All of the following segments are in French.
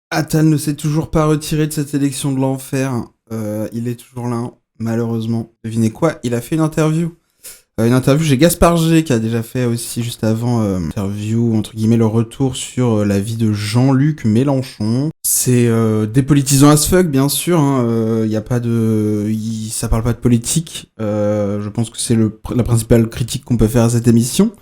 Attal ne s'est toujours pas retiré de cette élection de l'enfer. Il est toujours là, malheureusement. Devinez quoi? Il a fait une interview. Une interview chez Gaspard G, qui a déjà fait aussi juste avant interview, entre guillemets, le retour sur la vie de Jean-Luc Mélenchon. C'est dépolitisant as fuck, bien sûr. Y a pas de, ça parle pas de politique. Je pense que c'est la principale critique qu'on peut faire à cette émission.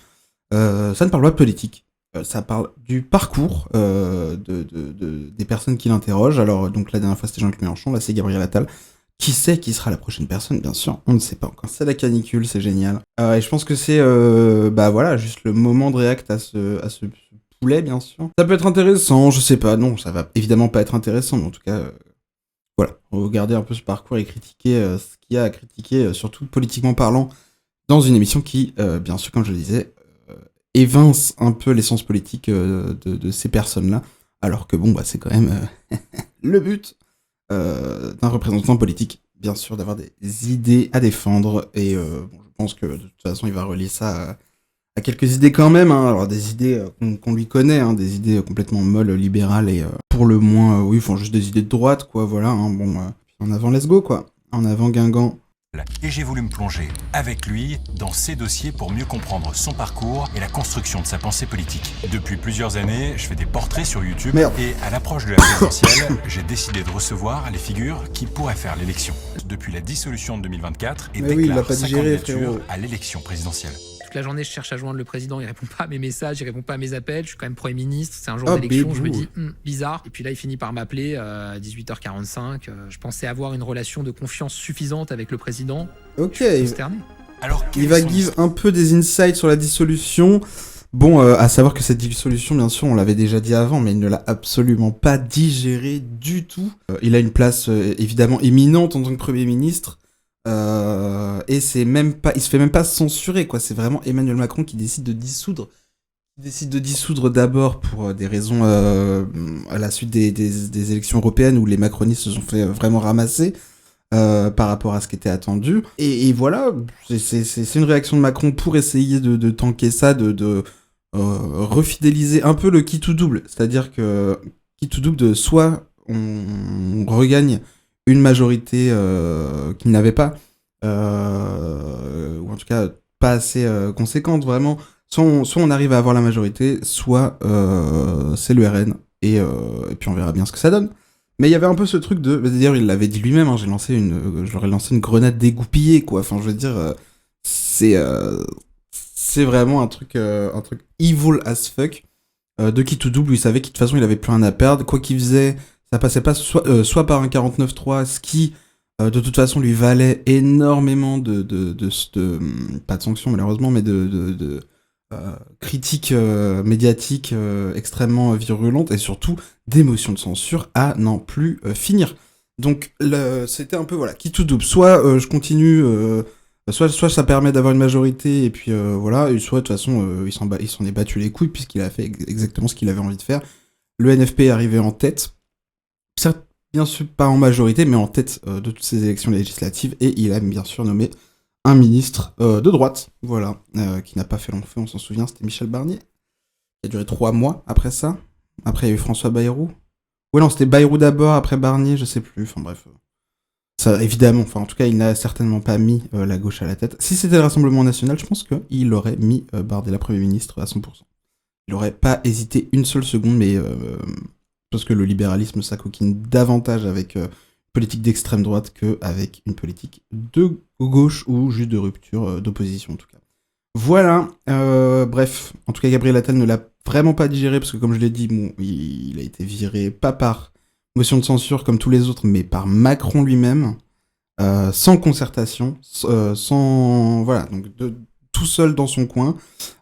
Ça ne parle pas de politique. Ça parle du parcours des personnes qui l'interrogent. Alors, donc la dernière fois c'était Jean-Luc Mélenchon, là c'est Gabriel Attal. Qui sait qui sera la prochaine personne, bien sûr. On ne sait pas encore. C'est la canicule, c'est génial. Et je pense que c'est, bah voilà, juste le moment de réact à ce poulet, bien sûr. Ça peut être intéressant, je sais pas. Non, ça va évidemment pas être intéressant, mais en tout cas, voilà. Regarder un peu ce parcours et critiquer ce qu'il y a à critiquer, surtout politiquement parlant, dans une émission qui, bien sûr, comme je le disais, évince un peu l'essence politique de ces personnes-là. Alors que bon, bah c'est quand même le but d'un représentant politique, bien sûr, d'avoir des idées à défendre. Et bon, je pense que de toute façon, il va relier ça à quelques idées quand même. Alors des idées qu'on lui connaît, des idées complètement molles, libérales et pour le moins, oui, enfin juste des idées de droite, quoi. Voilà. Bon, en avant, let's go, quoi. En avant, Guingamp. Et j'ai voulu me plonger avec lui dans ses dossiers pour mieux comprendre son parcours et la construction de sa pensée politique. Depuis plusieurs années, je fais des portraits sur YouTube et à l'approche de la présidentielle, j'ai décidé de recevoir les figures qui pourraient faire l'élection. Depuis la dissolution de 2024 et déclare sa candidature à l'élection présidentielle. La journée, je cherche à joindre le président, il répond pas à mes messages, il répond pas à mes appels, je suis quand même Premier ministre, c'est un jour d'élection, je me dis, bizarre. Et puis là, il finit par m'appeler à 18h45, je pensais avoir une relation de confiance suffisante avec le président. Ok. Alors, il va give un peu des insights sur la dissolution. Bon, à savoir que cette dissolution, bien sûr, on l'avait déjà dit avant, mais il ne l'a absolument pas digérée du tout. Il a une place évidemment éminente en tant que Premier ministre. Et il se fait même pas censurer, quoi. C'est vraiment Emmanuel Macron qui décide de dissoudre. Il décide de dissoudre d'abord pour des raisons à la suite des élections européennes où les macronistes se sont fait vraiment ramasser par rapport à ce qui était attendu. Et voilà, c'est une réaction de Macron pour essayer de tanker ça, de refidéliser un peu le qui tout double. C'est-à-dire que qui tout double de soit on regagne une majorité qu'il n'avait pas, ou en tout cas pas assez conséquente vraiment, soit on arrive à avoir la majorité, soit c'est le RN, et puis on verra bien ce que ça donne. Mais il y avait un peu ce truc de, d'ailleurs il l'avait dit lui-même, j'aurais lancé une grenade dégoupillée, quoi, enfin je veux dire, c'est vraiment un truc evil as fuck, de qui tout double, il savait qu'il de toute façon il avait plus rien à perdre, quoi qu'il faisait, ça passait pas soit par un 49.3, ce qui de toute façon lui valait énormément pas de sanctions malheureusement, mais de critiques médiatiques extrêmement virulentes et surtout d'émotions de censure à n'en plus finir. Donc c'était un peu voilà, qui tout double. Soit je continue, soit ça permet d'avoir une majorité et puis voilà, et soit de toute façon il s'en est battu les couilles puisqu'il a fait exactement ce qu'il avait envie de faire. Le NFP est arrivé en tête. Certes, bien sûr, pas en majorité, mais en tête de toutes ces élections législatives, et il a bien sûr nommé un ministre de droite, voilà, qui n'a pas fait long feu, on s'en souvient, c'était Michel Barnier, qui a duré 3 mois après ça. Après, il y a eu François Bayrou. Ouais, non, c'était Bayrou d'abord, après Barnier, je sais plus, enfin bref. Ça, évidemment, enfin en tout cas, il n'a certainement pas mis la gauche à la tête. Si c'était le Rassemblement National, je pense qu'il aurait mis Bardella Premier ministre à 100%. Il n'aurait pas hésité une seule seconde, mais parce que le libéralisme s'acoquine davantage avec une politique d'extrême droite qu'avec une politique de gauche ou juste de rupture, d'opposition en tout cas. Voilà, bref, en tout cas Gabriel Attal ne l'a vraiment pas digéré parce que comme je l'ai dit, bon, il a été viré pas par motion de censure comme tous les autres, mais par Macron lui-même, sans concertation, sans... Voilà, donc tout seul dans son coin.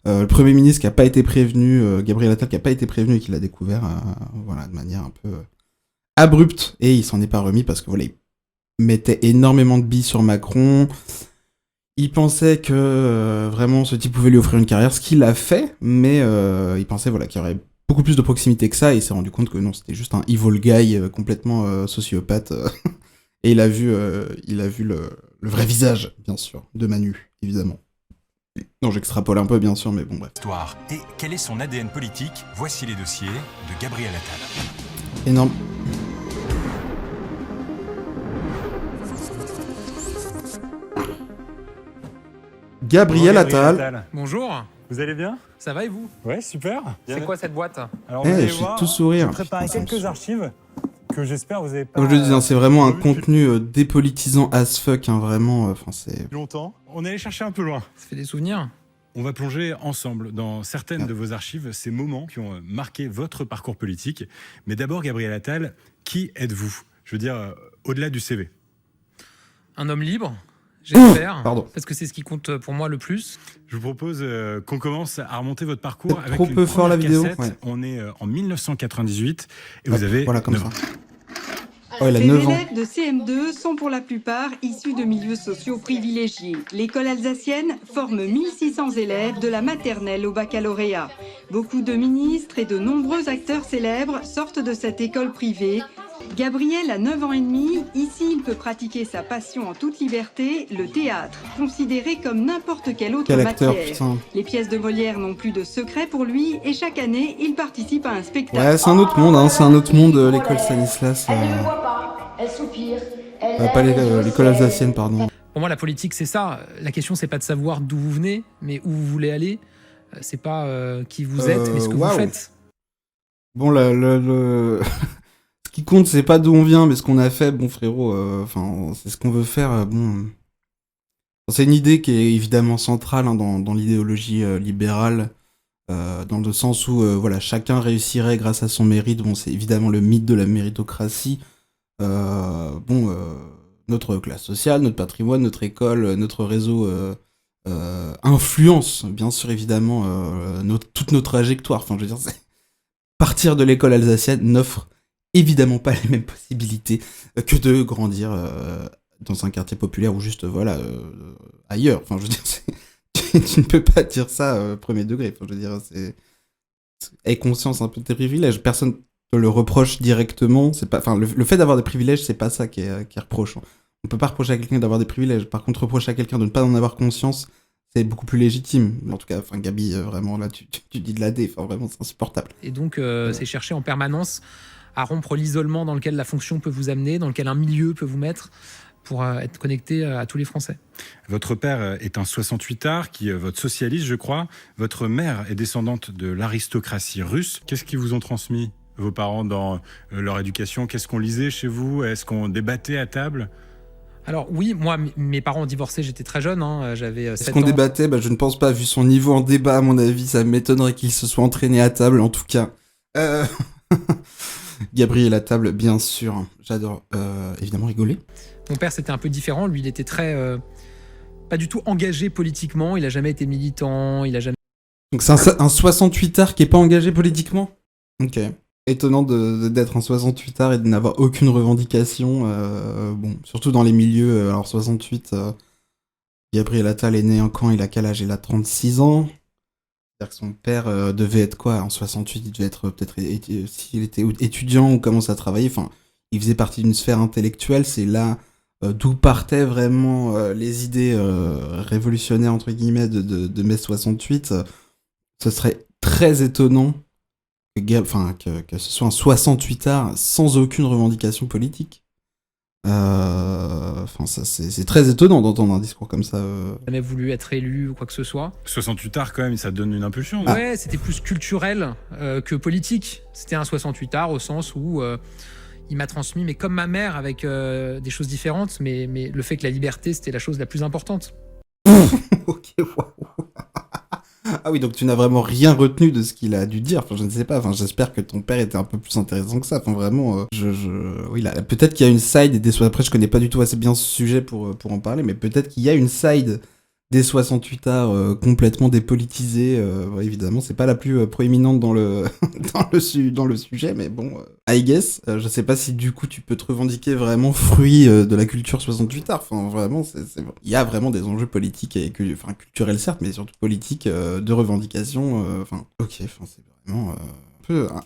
Le Premier ministre qui n'a pas été prévenu, Gabriel Attal qui n'a pas été prévenu et qui l'a découvert voilà, de manière un peu abrupte. Et il s'en est pas remis parce que voilà, il mettait énormément de billes sur Macron. Il pensait que vraiment ce type pouvait lui offrir une carrière, ce qu'il a fait, mais il pensait voilà, qu'il y aurait beaucoup plus de proximité que ça et il s'est rendu compte que non, c'était juste un evil guy complètement sociopathe. Et il a vu le vrai visage, bien sûr, de Manu, évidemment. Non, j'extrapole un peu, bien sûr, mais bon, bref. Et quel est son ADN politique? Voici les dossiers de Gabriel Attal. Énorme. Gabriel Attal. Bonjour. Vous allez bien? Ça va et vous? Ouais, super. C'est quoi cette boîte? Alors, vous allez je suis voir, tout sourire. J'ai préparé quelques archives que j'espère vous avez pas... Comme je le disais, c'est vraiment un revues contenu dépolitisant as fuck, hein, vraiment. Enfin, c'est... depuis longtemps. On est allé chercher un peu loin. Ça fait des souvenirs? On va plonger ensemble dans certaines de vos archives, ces moments qui ont marqué votre parcours politique. Mais d'abord, Gabriel Attal, qui êtes-vous? Je veux dire, au-delà du CV. Un homme libre, j'espère. Pardon. Parce que c'est ce qui compte pour moi le plus. Je vous propose qu'on commence à remonter votre parcours C'est avec trop une peu fort, la première vidéo. cassette. Ouais. On est en 1998 et Hop, vous avez voilà, comme 9 ça. ans. Oh, il a Les 9 ans. élèves de CM2 sont pour la plupart issus de milieux sociaux privilégiés. L'école alsacienne forme 1600 élèves de la maternelle au baccalauréat. Beaucoup de ministres et de nombreux acteurs célèbres sortent de cette école privée. Gabriel a 9 ans et demi. Ici, il peut pratiquer sa passion en toute liberté, le théâtre, considéré comme n'importe quelle autre Quel acteur, matière. putain. Les pièces de Molière n'ont plus de secret pour lui et chaque année, il participe à un spectacle. Ouais, c'est un autre monde, hein, c'est un autre monde, l'école Stanislas. Elle ne me voit pas, elle soupire. Pas l'école alsacienne, pardon. Pour moi, la politique, c'est ça. La question, c'est pas de savoir d'où vous venez, mais où vous voulez aller. C'est pas qui vous êtes, mais ce que vous faites. Bon, ce qui compte, c'est pas d'où on vient, mais ce qu'on a fait. Bon, frérot, enfin, c'est ce qu'on veut faire. Bon, c'est une idée qui est évidemment centrale hein, dans l'idéologie libérale, dans le sens où voilà, chacun réussirait grâce à son mérite. Bon, c'est évidemment le mythe de la méritocratie. Notre classe sociale, notre patrimoine, notre école, notre réseau influence, bien sûr, évidemment, toute notre trajectoire. Enfin, je veux dire, partir de l'école alsacienne n'offre évidemment pas les mêmes possibilités que de grandir dans un quartier populaire ou juste, voilà, ailleurs. Enfin, je veux dire, tu ne peux pas dire ça premier degré. Enfin, je veux dire, aie conscience un peu de tes privilèges. Personne te le reproche directement. C'est pas, enfin, le fait d'avoir des privilèges, c'est pas ça qui est reprochant. On peut pas reprocher à quelqu'un d'avoir des privilèges. Par contre, reprocher à quelqu'un de ne pas en avoir conscience, c'est beaucoup plus légitime. En tout cas, enfin, Gabi, vraiment, là, tu dis de la dé. Enfin, vraiment, c'est insupportable. Et donc, c'est chercher en permanence à rompre l'isolement dans lequel la fonction peut vous amener, dans lequel un milieu peut vous mettre, pour être connecté à tous les Français. Votre père est un 68ard, qui est votre socialiste, je crois. Votre mère est descendante de l'aristocratie russe. Qu'est-ce qu'ils vous ont transmis, vos parents, dans leur éducation? Qu'est-ce qu'on lisait chez vous? Est-ce qu'on débattait à table? Alors oui, moi, mes parents ont divorcé, j'étais très jeune, hein, j'avais 7 ans. Est-ce qu'on débattait? Je ne pense pas, vu son niveau en débat, à mon avis, ça m'étonnerait qu'il se soit entraîné à table, en tout cas. Gabriel à table, bien sûr. J'adore, évidemment, rigoler. Mon père, c'était un peu différent. Lui, il était très... pas du tout engagé politiquement. Il a jamais été militant. Il a jamais... Donc c'est un 68ard qui est pas engagé politiquement? Ok. Étonnant d'être un 68ard et de n'avoir aucune revendication. Bon, surtout dans les milieux. Alors 68, Gabriel Attal est né quand? Il a quel âge? Il a 36 ans. C'est-à-dire que son père devait être quoi? En 68, il devait être peut-être... S'il était étudiant ou commence à travailler, enfin, il faisait partie d'une sphère intellectuelle. C'est là d'où partaient vraiment les idées révolutionnaires, entre guillemets, de mai 68. Ce serait très étonnant que ce soit un 68ard sans aucune revendication politique. Enfin, ça, c'est très étonnant d'entendre un discours comme ça. jamais voulu être élu ou quoi que ce soit. 68ard, quand même, ça donne une impulsion. Ouais, c'était plus culturel que politique. C'était un 68ard au sens où il m'a transmis, mais comme ma mère, avec des choses différentes, mais le fait que la liberté, c'était la chose la plus importante. Ok, waouh. Ah oui, donc tu n'as vraiment rien retenu de ce qu'il a dû dire. Enfin, je ne sais pas. Enfin, j'espère que ton père était un peu plus intéressant que ça. Enfin, vraiment, oui, là, peut-être qu'il y a une side des... Après, je connais pas du tout assez bien ce sujet pour en parler, mais peut-être qu'il y a une side des 68ards complètement dépolitisés. Évidemment, c'est pas la plus proéminente dans le dans le sujet, mais bon, I guess. Je sais pas si du coup tu peux te revendiquer vraiment fruit de la culture 68ard. Enfin, vraiment, il y a vraiment des enjeux politiques et culturels certes, mais surtout politiques de revendication. Enfin, ok, enfin c'est vraiment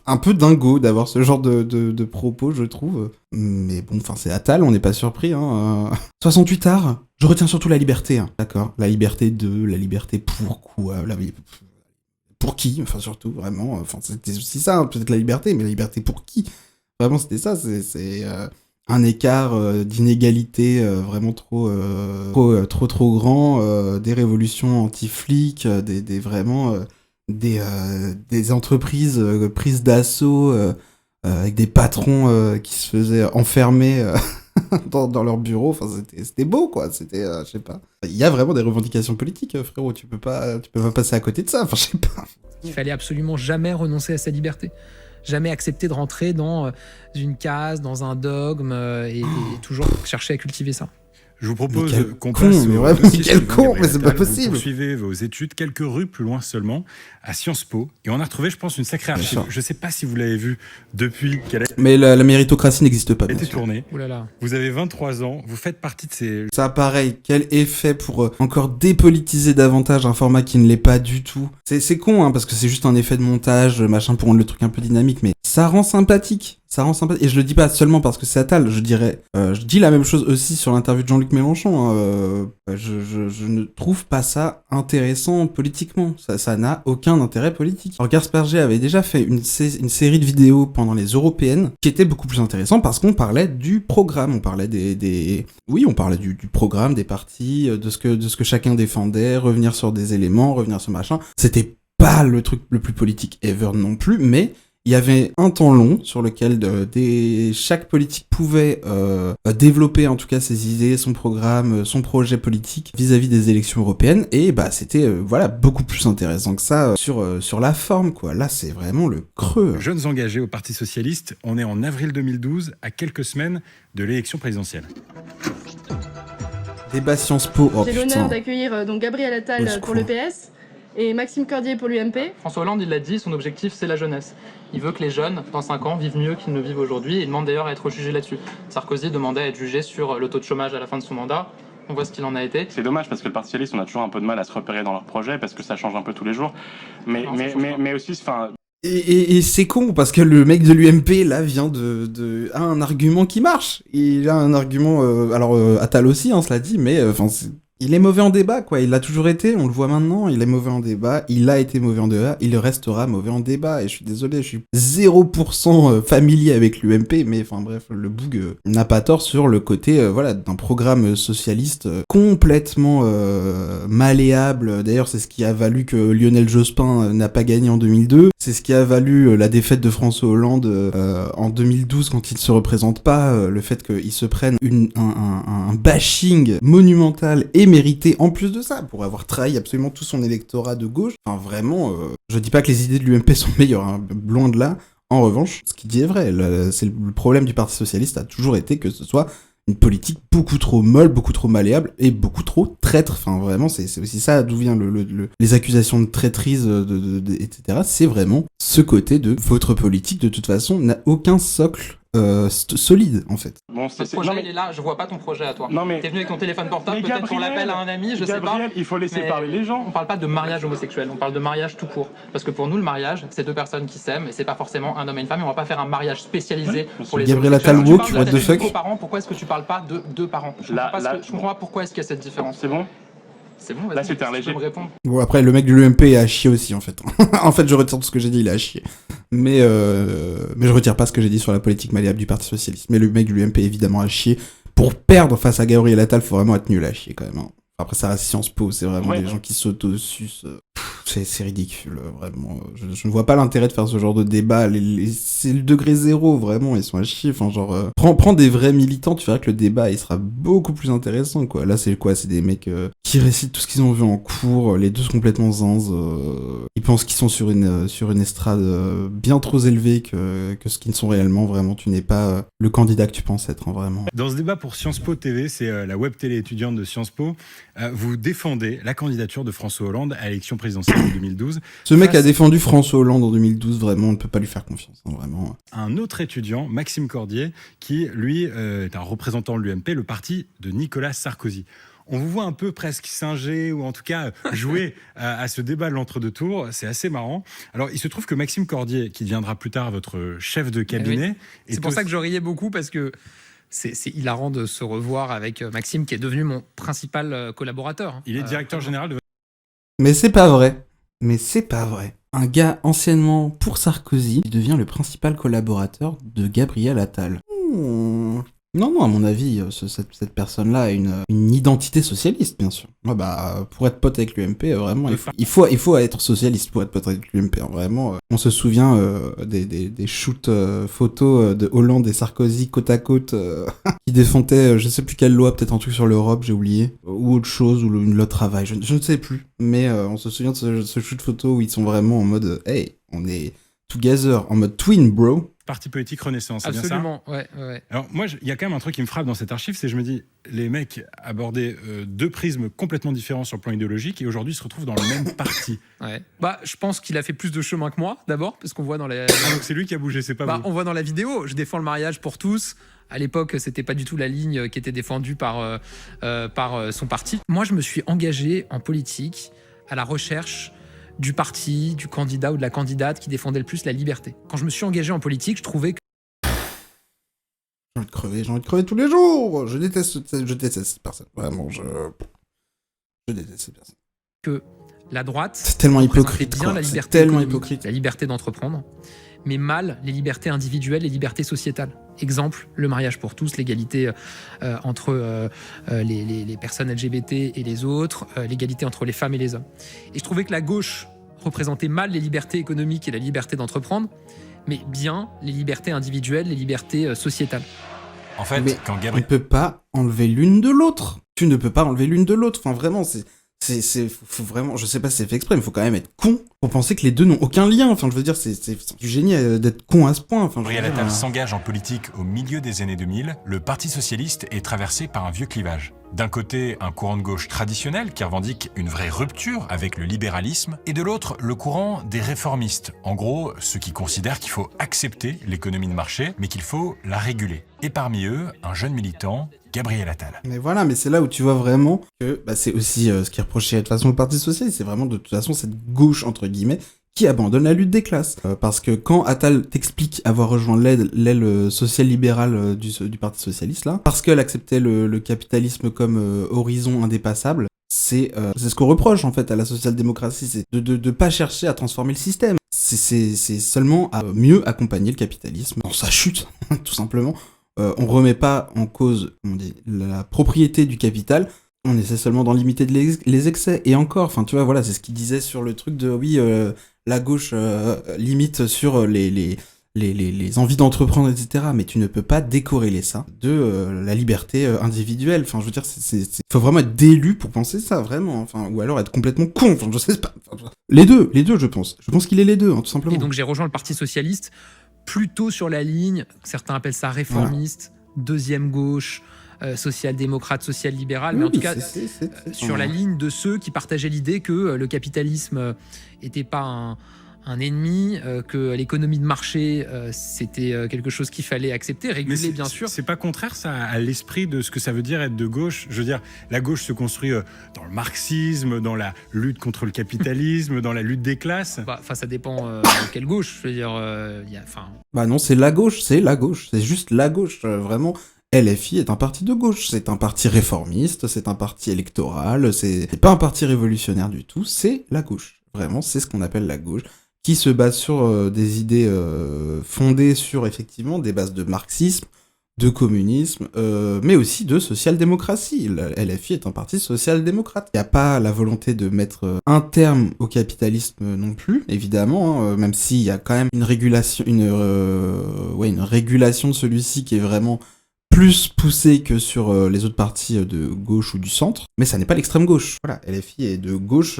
un peu dingo d'avoir ce genre de propos, je trouve. Mais bon, enfin, c'est Attal, on n'est pas surpris. 68ard, je retiens surtout la liberté. Hein. D'accord. La liberté la liberté pour quoi? Pour qui? Enfin, surtout, vraiment. Enfin, c'était aussi ça, hein, peut-être la liberté, mais la liberté pour qui? Vraiment, c'était ça. C'est un écart d'inégalité vraiment trop grand, des révolutions anti-flics, des entreprises prises d'assaut avec des patrons qui se faisaient enfermer dans leur bureau. Enfin, c'était beau, quoi. C'était, je sais pas. Il y a vraiment des revendications politiques, frérot. Tu peux pas passer à côté de ça. Enfin, je sais pas. Il fallait absolument jamais renoncer à sa liberté. Jamais accepter de rentrer dans une case, dans un dogme, et toujours chercher à cultiver ça. Je vous propose qu'on passe mais c'est pas possible. Vous poursuivez vos études quelques rues plus loin seulement, à Sciences Po, et on a retrouvé, je pense, une sacrée archive. Je sais pas si vous l'avez vue depuis qu'elle a mais la méritocratie n'existe pas. été tournée. Oulala. Vous avez 23 ans, vous faites partie de ces... Ça, pareil, quel effet pour encore dépolitiser davantage un format qui ne l'est pas du tout. C'est con, hein, parce que c'est juste un effet de montage, machin, pour rendre le truc un peu dynamique, mais ça rend sympathique. Ça rend sympathique. Et je le dis pas seulement parce que c'est Attal, je dis la même chose aussi sur l'interview de Jean-Luc Mélenchon. Hein. Je ne trouve pas ça intéressant politiquement. Ça n'a aucun intérêt politique. Alors Gasperger avait déjà fait une série de vidéos pendant les européennes qui était beaucoup plus intéressant parce qu'on parlait du programme. On parlait on parlait du programme, des partis, de ce que chacun défendait, revenir sur des éléments, revenir sur machin. C'était pas le truc le plus politique ever non plus, mais il y avait un temps long sur lequel chaque politique pouvait développer en tout cas ses idées, son programme, son projet politique vis-à-vis des élections européennes, et bah c'était beaucoup plus intéressant que ça sur la forme, quoi. Là, c'est vraiment le creux. Jeunes engagés au Parti socialiste, on est en avril 2012, à quelques semaines de l'élection présidentielle. Débat Sciences Po. J'ai l'honneur d'accueillir donc Gabriel Attal pour le PS et Maxime Cordier pour l'UMP. François Hollande, il l'a dit, son objectif, c'est la jeunesse. Il veut que les jeunes, dans 5 ans, vivent mieux qu'ils ne vivent aujourd'hui, et il demande d'ailleurs à être jugé là-dessus. Sarkozy demandait à être jugé sur le taux de chômage à la fin de son mandat. On voit ce qu'il en a été. C'est dommage parce que le Parti socialiste, on a toujours un peu de mal à se repérer dans leurs projets parce que ça change un peu tous les jours. Mais aussi, enfin... Et c'est con parce que le mec de l'UMP là vient a un argument qui marche. Il a un argument, Attal aussi, hein, cela dit, mais il est mauvais en débat, quoi. Il l'a toujours été, on le voit maintenant. Il est mauvais en débat, il a été mauvais en débat, il restera mauvais en débat. Et je suis désolé, je suis 0% familier avec l'UMP, mais enfin bref, le Boug n'a pas tort sur le côté, d'un programme socialiste complètement malléable. D'ailleurs, c'est ce qui a valu que Lionel Jospin n'a pas gagné en 2002. C'est ce qui a valu la défaite de François Hollande en 2012 quand il ne se représente pas, le fait qu'il se prenne un bashing monumental et mérité en plus de ça, pour avoir trahi absolument tout son électorat de gauche. Enfin vraiment, je dis pas que les idées de l'UMP sont meilleures, hein, loin de là. En revanche, ce qu'il dit est vrai, c'est le problème du Parti Socialiste a toujours été que ce soit une politique beaucoup trop molle, beaucoup trop malléable et beaucoup trop traître. Enfin vraiment, c'est aussi ça d'où vient les accusations de traîtrise, etc. C'est vraiment ce côté de votre politique, de toute façon, n'a aucun socle solide, en fait. Bon, ce projet, il est là, je vois pas ton projet à toi. Non, mais... T'es venu avec ton téléphone portable, peut-être qu'on l'appelle à un ami, je sais pas. Il faut laisser parler les gens. On parle pas de mariage homosexuel, on parle de mariage tout court. Parce que pour nous, le mariage, c'est 2 personnes qui s'aiment, et c'est pas forcément un homme et une femme, et on va pas faire un mariage spécialisé pour les Gabriel Attal woke, what the fuck. Pourquoi est-ce que tu parles pas de 2 parents? Je comprends pas pourquoi est-ce qu'il y a cette différence. C'est bon? C'est bon, là c'était un léger. Me répondre. Bon, après, le mec de l'UMP est à chier aussi, en fait. En fait, je retire tout ce que j'ai dit, il est à chier. Mais je retire pas ce que j'ai dit sur la politique malléable du Parti Socialiste. Mais le mec de l'UMP est évidemment à chier. Pour perdre face à Gabriel Attal, faut vraiment être nul à chier, quand même. Hein. Après, ça reste Sciences Po, c'est vraiment des gens qui s'auto-sucent. C'est ridicule, vraiment. Je ne vois pas l'intérêt de faire ce genre de débat. C'est le degré zéro, vraiment, ils sont à chier. Enfin, genre, prends des vrais militants, tu verras que le débat, il sera beaucoup plus intéressant, quoi. Là, c'est quoi? C'est des mecs qui récitent tout ce qu'ils ont vu en cours, les deux complètement zinzes. Ils pensent qu'ils sont sur une estrade bien trop élevée que ce qu'ils ne sont réellement. Vraiment, tu n'es pas le candidat que tu penses être, hein, vraiment. Dans ce débat pour Sciences Po TV, c'est la web télé étudiante de Sciences Po, vous défendez la candidature de François Hollande à l'élection présidentielle de 2012. Ce mec a défendu François Hollande en 2012, vraiment, on ne peut pas lui faire confiance, hein, vraiment. Un autre étudiant, Maxime Cordier, qui, lui, est un représentant de l'UMP, le parti de Nicolas Sarkozy. On vous voit un peu presque singer, ou en tout cas jouer à ce débat de l'entre-deux tours. C'est assez marrant. Alors, il se trouve que Maxime Cordier, qui deviendra plus tard votre chef de cabinet... Oui. C'est pour ça que je riais beaucoup, parce que c'est hilarant de se revoir avec Maxime, qui est devenu mon principal collaborateur. Il est directeur général de... Mais c'est pas vrai. Mais c'est pas vrai. un gars anciennement pour Sarkozy qui devient le principal collaborateur de Gabriel Attal. Non, à mon avis, cette personne-là a une identité socialiste, bien sûr. Ouais, pour être pote avec l'UMP, vraiment, il faut être socialiste pour être pote avec l'UMP. Hein, vraiment, on se souvient des shoots photos de Hollande et Sarkozy côte à côte qui défendaient, je sais plus quelle loi, peut-être un truc sur l'Europe, j'ai oublié, ou autre chose, ou une loi travail, je ne sais plus. Mais on se souvient de ce shoot photo où ils sont vraiment en mode, hey, on est together, en mode twin, bro. Parti politique Renaissance, c'est absolument, bien ça ouais. Alors moi, il y a quand même un truc qui me frappe dans cette archive, c'est que je me dis, les mecs abordaient deux prismes complètement différents sur le plan idéologique et aujourd'hui se retrouvent dans le même parti. Ouais. Je pense qu'il a fait plus de chemin que moi, d'abord, parce qu'on voit dans la... donc c'est lui qui a bougé, c'est pas vous. On voit dans la vidéo, je défends le mariage pour tous. À l'époque, c'était pas du tout la ligne qui était défendue par son parti. Moi, je me suis engagé en politique à la recherche du parti, du candidat ou de la candidate qui défendait le plus la liberté. Quand je me suis engagé en politique, je trouvais que... J'ai envie de crever tous les jours. Je déteste cette personne. Vraiment, je déteste cette personne. Que la droite... C'est tellement hypocrite, bien la liberté économique, la liberté d'entreprendre, mais mal les libertés individuelles, les libertés sociétales. Exemple, le mariage pour tous, l'égalité entre les personnes LGBT et les autres, l'égalité entre les femmes et les hommes. Et je trouvais que la gauche représentait mal les libertés économiques et la liberté d'entreprendre, mais bien les libertés individuelles, les libertés sociétales. En fait, quand Gabriel... On ne peut pas enlever l'une de l'autre. Tu ne peux pas enlever l'une de l'autre. Enfin, vraiment, faut vraiment, je sais pas si c'est fait exprès, mais faut quand même être con pour penser que les deux n'ont aucun lien. Enfin, je veux dire, c'est du génie d'être con à ce point. Enfin, Gabriel Attal s'engage en politique au milieu des années 2000. Le Parti socialiste est traversé par un vieux clivage. D'un côté, un courant de gauche traditionnel qui revendique une vraie rupture avec le libéralisme, et de l'autre, le courant des réformistes. En gros, ceux qui considèrent qu'il faut accepter l'économie de marché, mais qu'il faut la réguler. Et parmi eux, un jeune militant, Gabriel Attal. Mais voilà, mais c'est là où tu vois vraiment que c'est aussi ce qui est reproché de toute façon au Parti socialiste, c'est vraiment de toute façon cette gauche, entre guillemets, qui abandonne la lutte des classes. Parce que quand Attal t'explique avoir rejoint l'aile social-libérale du Parti socialiste, là, parce qu'elle acceptait le capitalisme comme horizon indépassable, c'est ce qu'on reproche en fait à la social-démocratie, c'est de pas chercher à transformer le système. C'est seulement à mieux accompagner le capitalisme dans sa chute, tout simplement. On remet pas en cause, la propriété du capital, on essaie seulement d'en limiter les excès. Et encore, enfin tu vois, voilà, c'est ce qu'il disait sur le truc de la gauche limite sur les envies d'entreprendre, etc. Mais tu ne peux pas décorréler ça de la liberté individuelle. Enfin, je veux dire, faut vraiment être d'élu pour penser ça, vraiment. Enfin, ou alors être complètement con. Enfin, je sais pas. Les deux, je pense. Je pense qu'il est les deux, hein, tout simplement. Et donc j'ai rejoint le Parti socialiste plutôt sur la ligne, certains appellent ça réformiste, deuxième gauche, social-démocrate, social-libéral, mais en tout cas sur la ligne de ceux qui partageaient l'idée que le capitalisme n'était pas un ennemi, que l'économie de marché, c'était quelque chose qu'il fallait accepter, réguler bien sûr. C'est pas contraire ça à l'esprit de ce que ça veut dire être de gauche. Je veux dire, la gauche se construit dans le marxisme, dans la lutte contre le capitalisme, dans la lutte des classes. Ça dépend de quelle gauche. Je veux dire, non, c'est la gauche, c'est juste la gauche, vraiment. LFI est un parti de gauche, c'est un parti réformiste, c'est un parti électoral, c'est pas un parti révolutionnaire du tout, c'est la gauche. Vraiment, c'est ce qu'on appelle la gauche, qui se base sur des idées fondées sur effectivement des bases de marxisme, de communisme, mais aussi de social-démocratie. La LFI est un parti social-démocrate. Il n'y a pas la volonté de mettre un terme au capitalisme non plus, évidemment, hein, même s'il y a quand même une régulation de celui-ci qui est vraiment plus poussée que sur les autres partis de gauche ou du centre, mais ça n'est pas l'extrême gauche. Voilà, LFI est de gauche,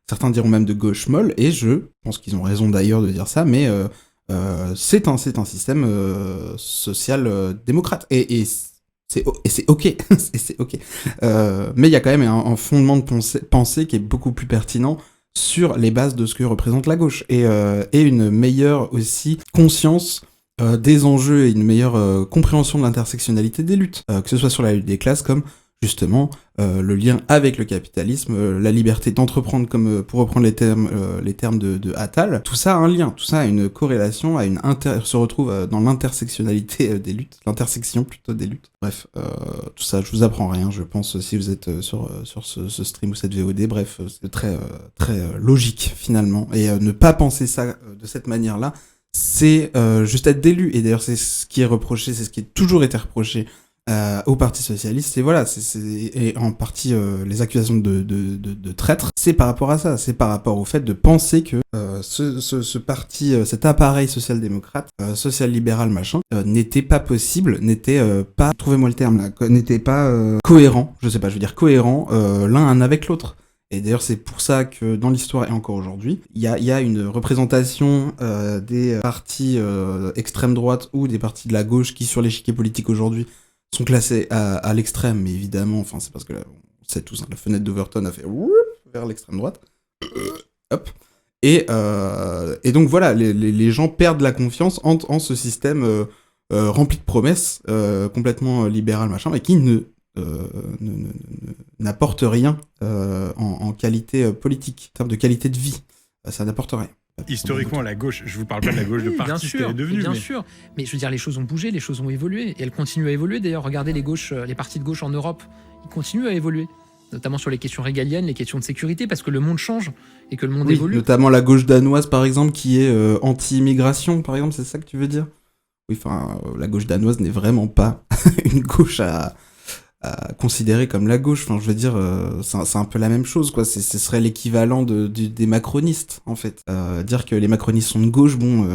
certains diront même de gauche molle, et je pense qu'ils ont raison d'ailleurs de dire ça, mais c'est un système social-démocrate, et c'est ok, et c'est ok. Mais il y a quand même un fondement de pensée qui est beaucoup plus pertinent sur les bases de ce que représente la gauche, et une meilleure aussi conscience des enjeux et une meilleure compréhension de l'intersectionnalité des luttes, que ce soit sur la lutte des classes comme justement le lien avec le capitalisme, la liberté d'entreprendre, comme pour reprendre les termes de Attal. Tout ça a un lien, tout ça a une corrélation, se retrouve dans l'intersectionnalité des luttes, l'intersection plutôt des luttes. Bref, tout ça, je vous apprends rien, je pense, si vous êtes sur ce stream ou cette VOD. Bref, c'est très logique finalement, et ne pas penser ça de cette manière-là, c'est juste être d'élu. Et d'ailleurs, c'est ce qui est reproché, c'est ce qui a toujours été reproché au Parti socialiste. Et voilà, et en partie les accusations de traître, c'est par rapport à ça, c'est par rapport au fait de penser que ce parti, cet appareil social-démocrate, social-libéral machin, n'était pas possible, n'était pas, trouvez-moi le terme là, n'était pas cohérent, je sais pas, je veux dire cohérent l'un avec l'autre. Et d'ailleurs, c'est pour ça que dans l'histoire et encore aujourd'hui, il y a une représentation des partis extrême droite ou des partis de la gauche qui, sur l'échiquier politique aujourd'hui, sont classés à l'extrême. Mais évidemment, enfin, c'est parce que là, on sait tous, hein, la fenêtre d'Overton a fait vers l'extrême droite. Hop. Et donc voilà, les gens perdent la confiance en ce système rempli de promesses, complètement libéral, machin, mais qui n'apporte rien en qualité politique, en termes de qualité de vie. Ça n'apporte rien. Historiquement, la gauche, je vous parle pas de la gauche de parti, ce qu'elle est devenue. Bien sûr, mais je veux dire, les choses ont bougé, les choses ont évolué, et elles continuent à évoluer. D'ailleurs, regardez les partis de gauche en Europe, ils continuent à évoluer, notamment sur les questions régaliennes, les questions de sécurité, parce que le monde change et que le monde évolue. Notamment la gauche danoise, par exemple, qui est anti-immigration, par exemple, c'est ça que tu veux dire ? Oui, enfin, la gauche danoise n'est vraiment pas une gauche à considérer comme la gauche. Enfin, je veux dire, c'est un peu la même chose, quoi. Ce serait l'équivalent des macronistes, en fait. Dire que les macronistes sont de gauche, bon,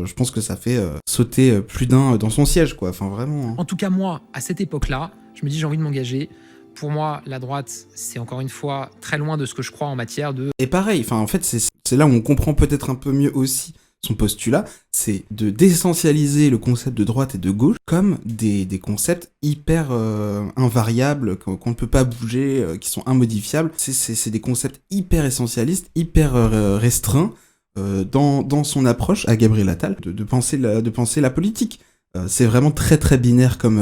je pense que ça fait sauter plus d'un dans son siège, quoi. Enfin, vraiment. Hein. En tout cas, moi, à cette époque-là, je me dis, j'ai envie de m'engager. Pour moi, la droite, c'est encore une fois très loin de ce que je crois en matière de... Et pareil, enfin, en fait, c'est là où on comprend peut-être un peu mieux aussi son postulat, c'est de d'essentialiser le concept de droite et de gauche comme des concepts hyper invariables, qu'on ne peut pas bouger, qui sont immodifiables. C'est des concepts hyper essentialistes, hyper restreints dans son approche à Gabriel Attal de penser la politique. C'est vraiment très très binaire comme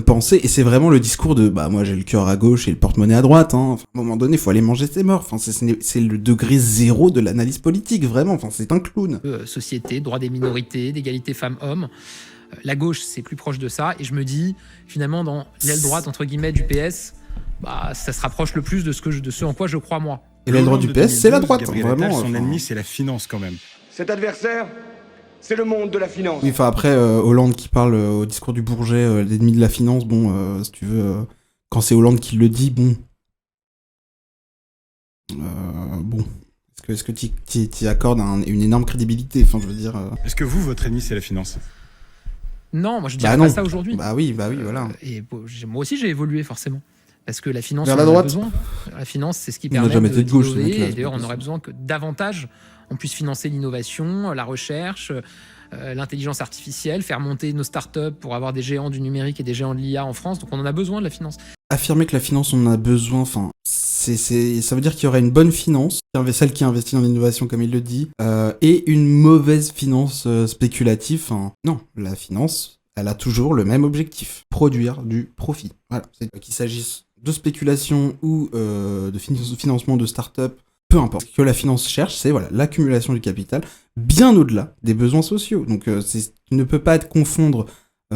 pensée, et c'est vraiment le discours de moi j'ai le cœur à gauche et le porte-monnaie à droite, hein. Enfin, à un moment donné il faut aller manger ses morts, enfin, c'est le degré zéro de l'analyse politique, vraiment, enfin, c'est un clown. Société, droit des minorités, d'égalité femmes-hommes, la gauche c'est plus proche de ça, et je me dis finalement dans l'aile droite entre guillemets du PS, ça se rapproche le plus de ce en quoi je crois moi. Et l'aile droite du PS c'est la droite, Gabriel vraiment. Attal, son ennemi c'est la finance quand même. Cet adversaire, c'est le monde de la finance. Oui, enfin après, Hollande qui parle au discours du Bourget, l'ennemi de la finance, bon, si tu veux, quand c'est Hollande qui le dit, bon. Bon. Est-ce que tu accordes une énorme crédibilité, enfin, je veux dire... Est-ce que votre ennemi, c'est la finance ? Non, moi je dirais pas ça aujourd'hui. Bah oui, voilà. Et moi aussi j'ai évolué forcément. Parce que la finance, vers la droite. Besoin. La finance, c'est ce qui permet d'innover. Et d'ailleurs, on aurait besoin que davantage on puisse financer l'innovation, la recherche, l'intelligence artificielle, faire monter nos startups pour avoir des géants du numérique et des géants de l'IA en France. Donc on en a besoin de la finance. Affirmer que la finance, on en a besoin, enfin, ça veut dire qu'il y aurait une bonne finance, celle qui investit dans l'innovation comme il le dit, et une mauvaise finance spéculative. Enfin, non, la finance, elle a toujours le même objectif, produire du profit. Voilà, qu'il s'agisse de spéculation ou de financement de start-up, peu importe. Ce que la finance cherche, c'est l'accumulation du capital, bien au-delà des besoins sociaux. Donc tu ne peux pas confondre, tu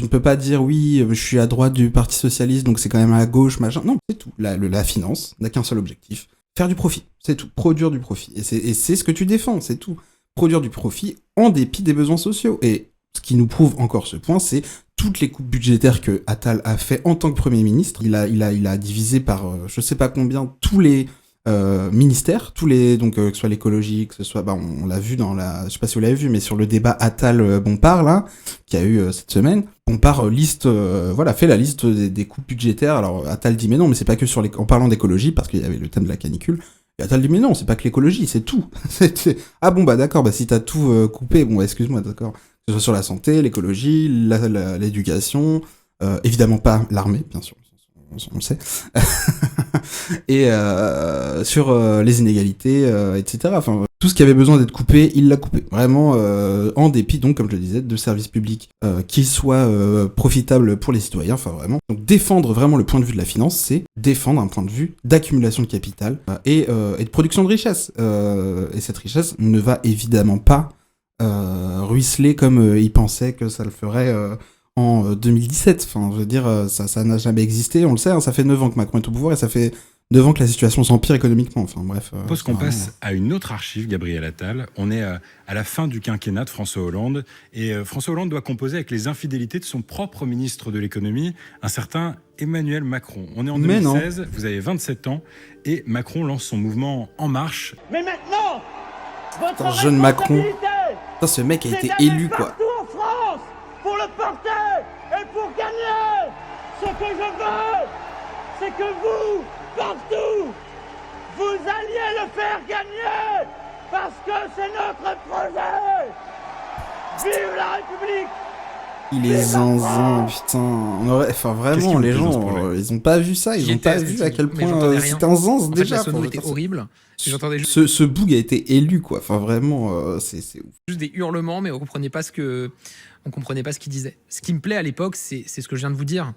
ne peux pas dire oui, je suis à droite du Parti Socialiste, donc c'est quand même à gauche, machin. Non, c'est tout. La finance n'a qu'un seul objectif, faire du profit, c'est tout, produire du profit. Et c'est ce que tu défends, c'est tout. Produire du profit en dépit des besoins sociaux. Et ce qui nous prouve encore ce point, c'est toutes les coupes budgétaires que Attal a fait en tant que Premier ministre. Il a divisé par je sais pas combien tous les ministères, donc que ce soit l'écologie, que ce soit, on l'a vu je sais pas si vous l'avez vu, mais sur le débat Attal-Bompard là, qu'il y a eu cette semaine, Bompard fait la liste des coupes budgétaires. Alors Attal dit mais non, mais c'est pas que en parlant d'écologie, parce qu'il y avait le thème de la canicule. Et Attal dit mais non, c'est pas que l'écologie, c'est tout. Ah bon d'accord, si t'as tout coupé, excuse-moi, d'accord. Que ce soit sur la santé, l'écologie, l'éducation, évidemment pas l'armée, bien sûr. on le sait. Et sur les inégalités, etc. Enfin, tout ce qui avait besoin d'être coupé, il l'a coupé. Vraiment, en dépit, donc, comme je le disais, de services publics qui soient profitables pour les citoyens. Enfin, vraiment. Donc, défendre vraiment le point de vue de la finance, c'est défendre un point de vue d'accumulation de capital et de production de richesse. Et cette richesse ne va évidemment pas ruisseler comme ils pensaient que ça le ferait en 2017. Enfin, je veux dire, ça n'a jamais existé, on le sait, hein, ça fait 9 ans que Macron est au pouvoir et ça fait 9 ans que la situation s'empire économiquement. Enfin, bref. Je propose qu'on passe à une autre archive, Gabriel Attal. On est à la fin du quinquennat de François Hollande et François Hollande doit composer avec les infidélités de son propre ministre de l'économie, un certain Emmanuel Macron. On est en 2016, vous avez 27 ans et Macron lance son mouvement En Marche. Mais maintenant, votre jeune Macron, putain, ce mec a été élu, quoi. En France, pour le porter et pour gagner. Ce que je veux, c'est que vous, partout, vous alliez le faire gagner, parce que c'est notre projet. Vive la République. Il est zinzin, putain. Enfin, vraiment, les gens, ils ont pas vu ça, ils ont pas vu à quel point c'était un zinz déjà. La sono était horrible. J'entendais juste... Ce boug a été élu, quoi. Enfin, vraiment, c'est ouf. Juste des hurlements, mais on comprenait pas ce qu'il disait. Ce qui me plaît à l'époque, c'est ce que je viens de vous dire.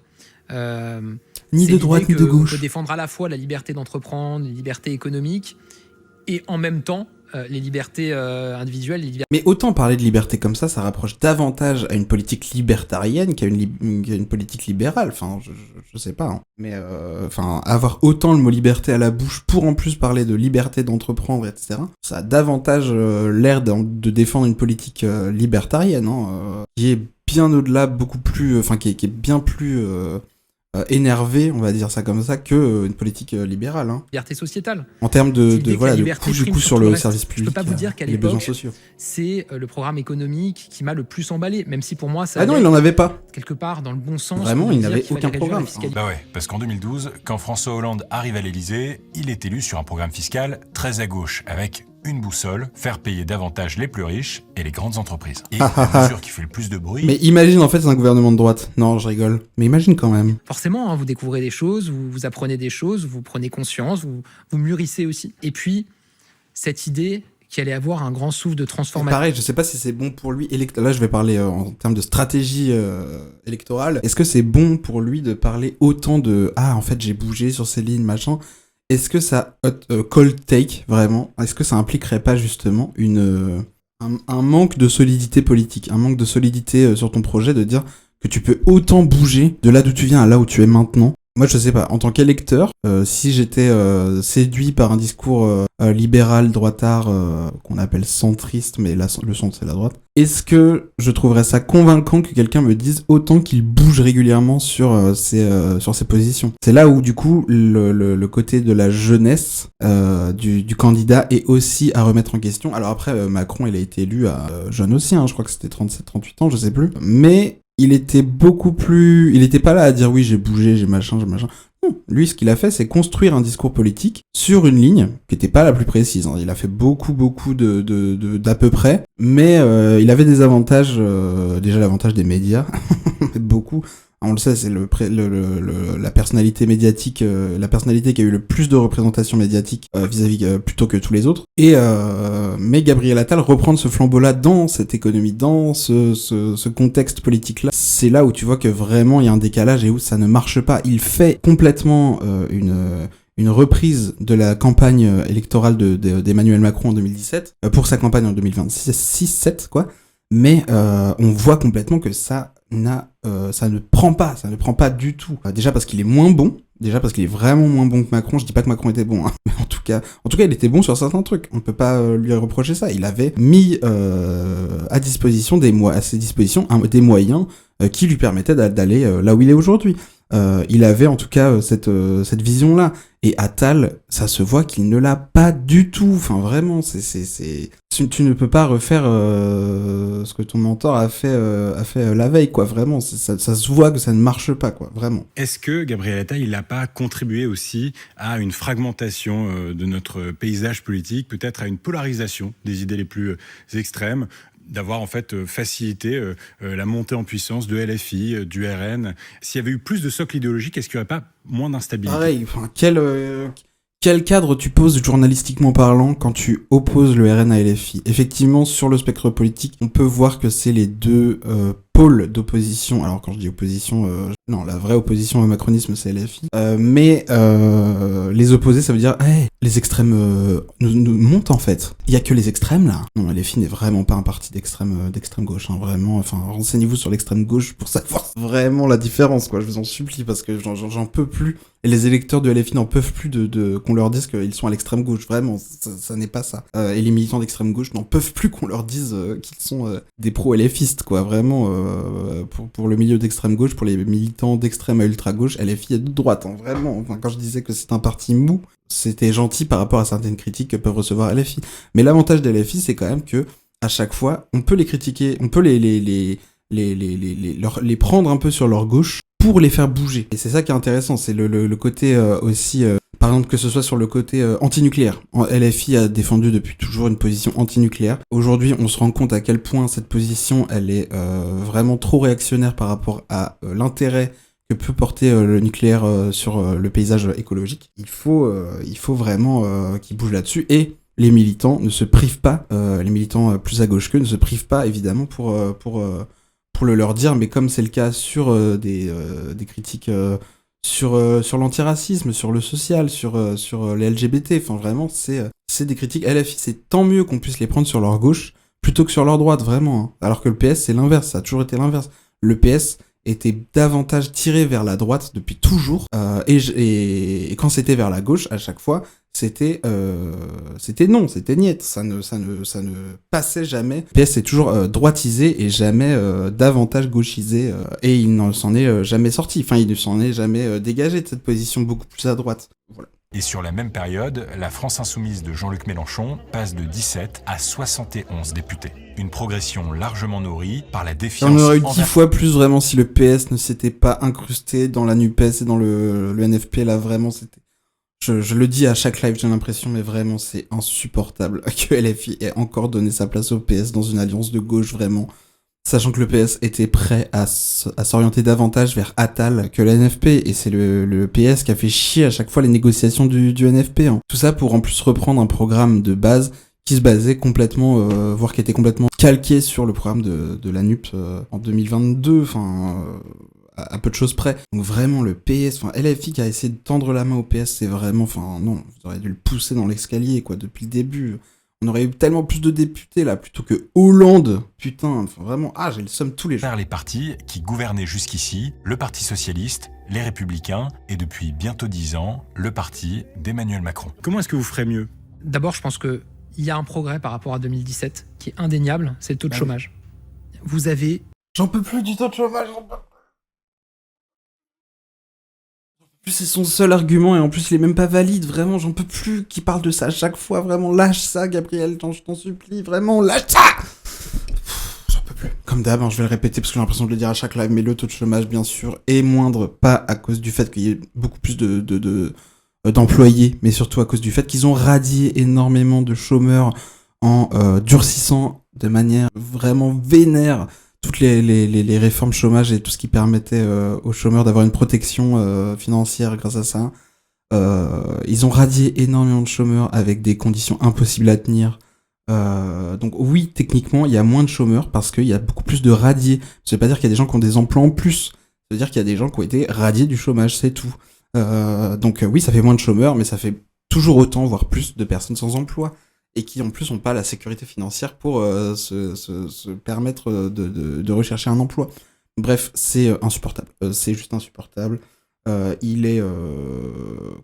Ni de droite ni de gauche. On peut défendre à la fois la liberté d'entreprendre, les libertés économiques, et en même temps les libertés individuelles. Mais autant parler de liberté comme ça rapproche davantage à une politique libertarienne qu'à une politique libérale. Enfin, je sais pas. Hein. Mais enfin, avoir autant le mot liberté à la bouche pour en plus parler de liberté d'entreprendre, etc. Ça a davantage l'air de défendre une politique libertarienne, hein, qui est bien au-delà, beaucoup plus, enfin qui est bien plus énervé, on va dire ça comme ça, que une politique libérale. Hein. Liberté sociétale. En termes de couche du coup sur le service public. Je peux pas vous dire qu'à les besoins l'époque, sociaux. C'est le programme économique qui m'a le plus emballé, même si pour moi ça. Ah non, il n'en avait pas. Quelque part dans le bon sens. Vraiment, il n'avait aucun programme. Bah ouais, parce qu'en 2012, quand François Hollande arrive à l'Élysée, il est élu sur un programme fiscal très à gauche, avec une boussole, faire payer davantage les plus riches et les grandes entreprises. Et la mesure qui fait le plus de bruit... Mais imagine, en fait, c'est un gouvernement de droite. Non, je rigole. Mais imagine quand même. Forcément, hein, vous découvrez des choses, vous apprenez des choses, vous prenez conscience, vous mûrissez aussi. Et puis, cette idée qu'il allait avoir un grand souffle de transformation... Pareil, je sais pas si c'est bon pour lui. Là, je vais parler en termes de stratégie électorale. Est-ce que c'est bon pour lui de parler autant de « Ah, en fait, j'ai bougé sur ces lignes, machin ». Est-ce que ça cold take, vraiment? Est-ce que ça impliquerait pas justement un manque de solidité politique, un manque de solidité sur ton projet, de dire que tu peux autant bouger de là d'où tu viens à là où tu es maintenant? Moi, je sais pas, en tant qu'électeur, si j'étais séduit par un discours libéral, droitard, qu'on appelle centriste, mais le centre, c'est la droite, est-ce que je trouverais ça convaincant que quelqu'un me dise autant qu'il bouge régulièrement sur ses positions? C'est là où, du coup, le côté de la jeunesse du candidat est aussi à remettre en question. Alors après, Macron, il a été élu à jeune aussi, hein, je crois que c'était 37-38 ans, je sais plus. Mais... il était beaucoup plus... il était pas là à dire oui, j'ai bougé, j'ai machin. Non. Lui, ce qu'il a fait, c'est construire un discours politique sur une ligne qui était pas la plus précise. Hein. Il a fait beaucoup d'à peu près, mais il avait des avantages, déjà l'avantage des médias, beaucoup. On le sait, c'est la personnalité médiatique, la personnalité qui a eu le plus de représentation médiatique vis-à-vis plutôt que tous les autres. Et mais Gabriel Attal reprendre ce flambeau-là dans cette économie, dans ce contexte politique-là, c'est là où tu vois que vraiment il y a un décalage et où ça ne marche pas. Il fait complètement une reprise de la campagne électorale d'Emmanuel Macron en 2017 pour sa campagne en 2026-7 quoi. Mais on voit complètement que ça ne prend pas du tout. Déjà parce qu'il est moins bon, déjà parce qu'il est vraiment moins bon que Macron. Je dis pas que Macron était bon, hein. Mais en tout cas, il était bon sur certains trucs. On peut pas lui reprocher ça. Il avait mis à ses dispositions des moyens qui lui permettaient d'aller là où il est aujourd'hui. Il avait en tout cas cette vision-là. Et Attal, ça se voit qu'il ne l'a pas du tout. Enfin, vraiment, tu ne peux pas refaire ce que ton mentor a fait la veille, quoi. Vraiment, ça se voit que ça ne marche pas, quoi. Vraiment. Est-ce que Gabriel Attal, il n'a pas contribué aussi à une fragmentation de notre paysage politique, peut-être à une polarisation des idées les plus extrêmes? d'avoir en fait facilité la montée en puissance de LFI, du RN. S'il y avait eu plus de socle idéologique, est-ce qu'il n'y aurait pas moins d'instabilité ? Pareil, quel cadre tu poses journalistiquement parlant quand tu opposes le RN à LFI ? Effectivement, sur le spectre politique, on peut voir que c'est les deux pôles d'opposition. Alors quand je dis opposition, non, la vraie opposition au macronisme, c'est LFI. Mais les opposés, ça veut dire, hey, les extrêmes nous montent en fait. Il y a que les extrêmes là. Non, LFI n'est vraiment pas un parti d'extrême gauche, hein, vraiment. Enfin, renseignez-vous sur l'extrême gauche pour savoir vraiment la différence, quoi. Je vous en supplie parce que j'en peux plus. Et les électeurs de LFI n'en peuvent plus qu'on leur dise qu'ils sont à l'extrême gauche. Vraiment, ça n'est pas ça. Et les militants d'extrême gauche n'en peuvent plus qu'on leur dise qu'ils sont des pro-LFistes, quoi. Vraiment, pour le milieu d'extrême gauche, pour les militants d'extrême à ultra gauche, LFI est de droite, hein, vraiment. Enfin, quand je disais que c'est un parti mou, c'était gentil par rapport à certaines critiques que peuvent recevoir LFI. Mais l'avantage des LFI, c'est quand même que à chaque fois, on peut les critiquer, on peut les prendre un peu sur leur gauche pour les faire bouger. Et c'est ça qui est intéressant, c'est le côté aussi, par exemple, que ce soit sur le côté antinucléaire. LFI a défendu depuis toujours une position antinucléaire. Aujourd'hui, on se rend compte à quel point cette position, elle est vraiment trop réactionnaire par rapport à l'intérêt que peut porter le nucléaire sur le paysage écologique. Il faut vraiment qu'ils bougent là-dessus. Et les militants ne se privent pas, les militants plus à gauche qu'eux ne se privent pas, évidemment, pour le leur dire, mais comme c'est le cas sur des critiques sur l'antiracisme, sur le social, sur les LGBT, enfin vraiment, c'est des critiques LFI. C'est tant mieux qu'on puisse les prendre sur leur gauche plutôt que sur leur droite, vraiment. Hein. Alors que le PS, c'est l'inverse, ça a toujours été l'inverse. Le PS était davantage tiré vers la droite depuis toujours, et quand c'était vers la gauche, à chaque fois, c'était non, c'était niet, ça ne passait jamais. Le PS est toujours droitisé et jamais davantage gauchisé, et il ne s'en est jamais sorti, enfin il ne s'en est jamais dégagé de cette position beaucoup plus à droite. Voilà. Et sur la même période, la France insoumise de Jean-Luc Mélenchon passe de 17 à 71 députés. Une progression largement nourrie par la défiance. On aurait eu 10 fois plus vraiment si le PS ne s'était pas incrusté dans la NUPES et dans le NFP, là vraiment c'était... Je le dis à chaque live, j'ai l'impression, mais vraiment c'est insupportable que LFI ait encore donné sa place au PS dans une alliance de gauche, vraiment. Sachant que le PS était prêt à s'orienter davantage vers Attal que le NFP, et c'est le PS qui a fait chier à chaque fois les négociations du NFP. Hein. Tout ça pour en plus reprendre un programme de base qui se basait complètement, voire qui était complètement calqué sur le programme de la NUP en 2022, enfin... à peu de choses près. Donc vraiment le PS, enfin LFI qui a essayé de tendre la main au PS, c'est vraiment, enfin non, vous auriez dû le pousser dans l'escalier, quoi, depuis le début. On aurait eu tellement plus de députés, là, plutôt que Hollande. Putain, enfin, vraiment, j'ai le seum tous les jours. Vers les partis qui gouvernaient jusqu'ici, le Parti Socialiste, les Républicains, et depuis bientôt 10 ans, le parti d'Emmanuel Macron. Comment est-ce que vous ferez mieux ? D'abord, je pense qu'il y a un progrès par rapport à 2017 qui est indéniable, c'est le taux de chômage. Vous avez... J'en peux plus du taux de chômage, En plus, c'est son seul argument, et en plus, il est même pas valide, vraiment, j'en peux plus qu'il parle de ça à chaque fois, vraiment, lâche ça, Gabriel, je t'en supplie, vraiment, lâche ça. J'en peux plus. Comme d'hab, je vais le répéter, parce que j'ai l'impression de le dire à chaque live, mais le taux de chômage, bien sûr, est moindre, pas à cause du fait qu'il y ait beaucoup plus d'employés, mais surtout à cause du fait qu'ils ont radié énormément de chômeurs en durcissant de manière vraiment vénère toutes les réformes chômage et tout ce qui permettait aux chômeurs d'avoir une protection financière grâce à ça. Ils ont radié énormément de chômeurs avec des conditions impossibles à tenir. Donc oui, techniquement, il y a moins de chômeurs parce qu'il y a beaucoup plus de radiés. Ça veut pas dire qu'il y a des gens qui ont des emplois en plus. Ça veut dire qu'il y a des gens qui ont été radiés du chômage, c'est tout. Donc oui, ça fait moins de chômeurs, mais ça fait toujours autant, voire plus, de personnes sans emploi. Et qui en plus n'ont pas la sécurité financière pour se permettre de rechercher un emploi. Bref, c'est insupportable. C'est juste insupportable. Il est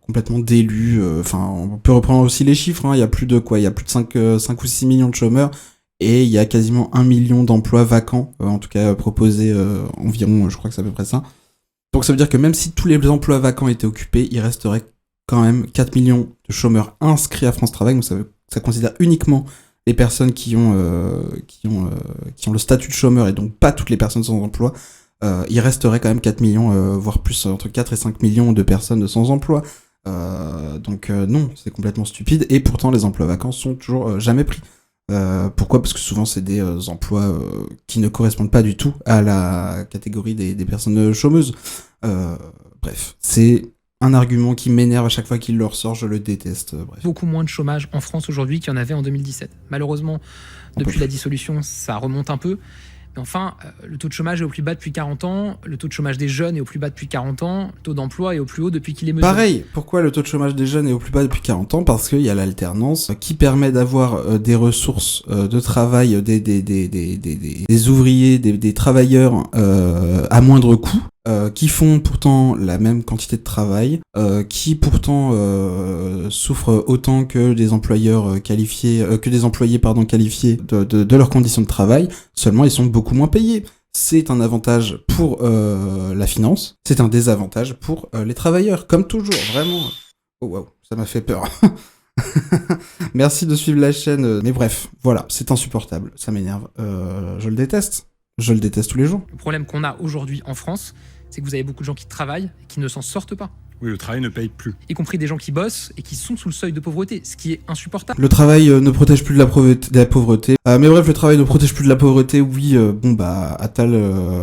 complètement délu. Enfin, on peut reprendre aussi les chiffres. Hein. Il y a plus de 5 ou 6 millions de chômeurs. Et il y a quasiment 1 million d'emplois vacants, en tout cas proposés environ, je crois que c'est à peu près ça. Donc ça veut dire que même si tous les emplois vacants étaient occupés, il resterait quand même 4 millions de chômeurs inscrits à France Travail. Donc ça considère uniquement les personnes qui ont le statut de chômeur et donc pas toutes les personnes sans emploi. Il resterait quand même 4 millions, voire plus, entre 4 et 5 millions de personnes sans emploi. Donc non, c'est complètement stupide. Et pourtant, les emplois vacants sont toujours jamais pris. Pourquoi ? Parce que souvent c'est des emplois qui ne correspondent pas du tout à la catégorie des personnes chômeuses. Bref, c'est un argument qui m'énerve à chaque fois qu'il le ressort, je le déteste. Bref. Beaucoup moins de chômage en France aujourd'hui qu'il y en avait en 2017. Malheureusement, depuis la dissolution, ça remonte un peu. Mais enfin, le taux de chômage est au plus bas depuis 40 ans, le taux de chômage des jeunes est au plus bas depuis 40 ans, le taux d'emploi est au plus haut depuis qu'il est mesuré. Pareil, pourquoi le taux de chômage des jeunes est au plus bas depuis 40 ans ? Parce qu'il y a l'alternance qui permet d'avoir des ressources de travail, des ouvriers, des travailleurs à moindre coût. Qui font pourtant la même quantité de travail, qui pourtant souffrent autant que des employeurs qualifiés, qualifiés de leurs conditions de travail. Seulement, ils sont beaucoup moins payés. C'est un avantage pour la finance, c'est un désavantage pour les travailleurs, comme toujours, vraiment. Oh waouh, ça m'a fait peur. Merci de suivre la chaîne. Mais bref, voilà, c'est insupportable, ça m'énerve. Je le déteste. Je le déteste tous les jours. Le problème qu'on a aujourd'hui en France, c'est que vous avez beaucoup de gens qui travaillent et qui ne s'en sortent pas. Oui, le travail ne paye plus. Y compris des gens qui bossent et qui sont sous le seuil de pauvreté, ce qui est insupportable. Le travail ne protège plus de la pauvreté. Mais bref, le travail ne protège plus de la pauvreté, oui. Attal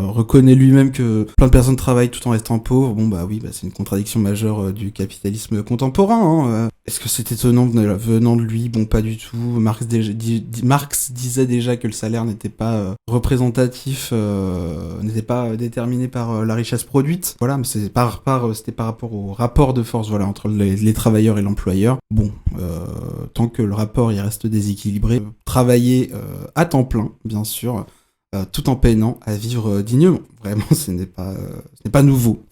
reconnaît lui-même que plein de personnes travaillent tout en restant pauvres. Oui, c'est une contradiction majeure du capitalisme contemporain. Est-ce que c'est étonnant venant de lui ? Pas du tout. Marx disait déjà que le salaire n'était pas représentatif, n'était pas déterminé par la richesse produite. Voilà, mais c'était par rapport au rapport de force, voilà, entre les travailleurs et l'employeur. Tant que le rapport il reste déséquilibré, travailler à temps plein, bien sûr, tout en peinant à vivre dignement. Vraiment, ce n'est pas nouveau.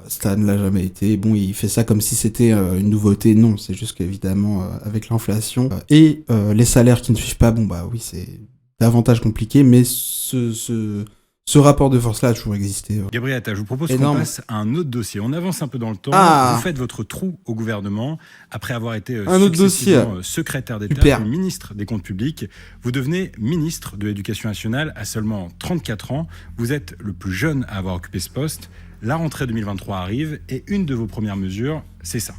Ça ne l'a jamais été. Il fait ça comme si c'était une nouveauté. Non, c'est juste qu'évidemment, avec l'inflation et les salaires qui ne suivent pas, oui, c'est davantage compliqué, mais ce rapport de force-là a toujours existé. Gabriel Attal, je vous propose qu'on passe à un autre dossier. On avance un peu dans le temps. Vous faites votre trou au gouvernement. Après avoir été secrétaire d'État, puis ministre des Comptes publics, vous devenez ministre de l'Éducation nationale à seulement 34 ans. Vous êtes le plus jeune à avoir occupé ce poste. La rentrée 2023 arrive et une de vos premières mesures, c'est ça.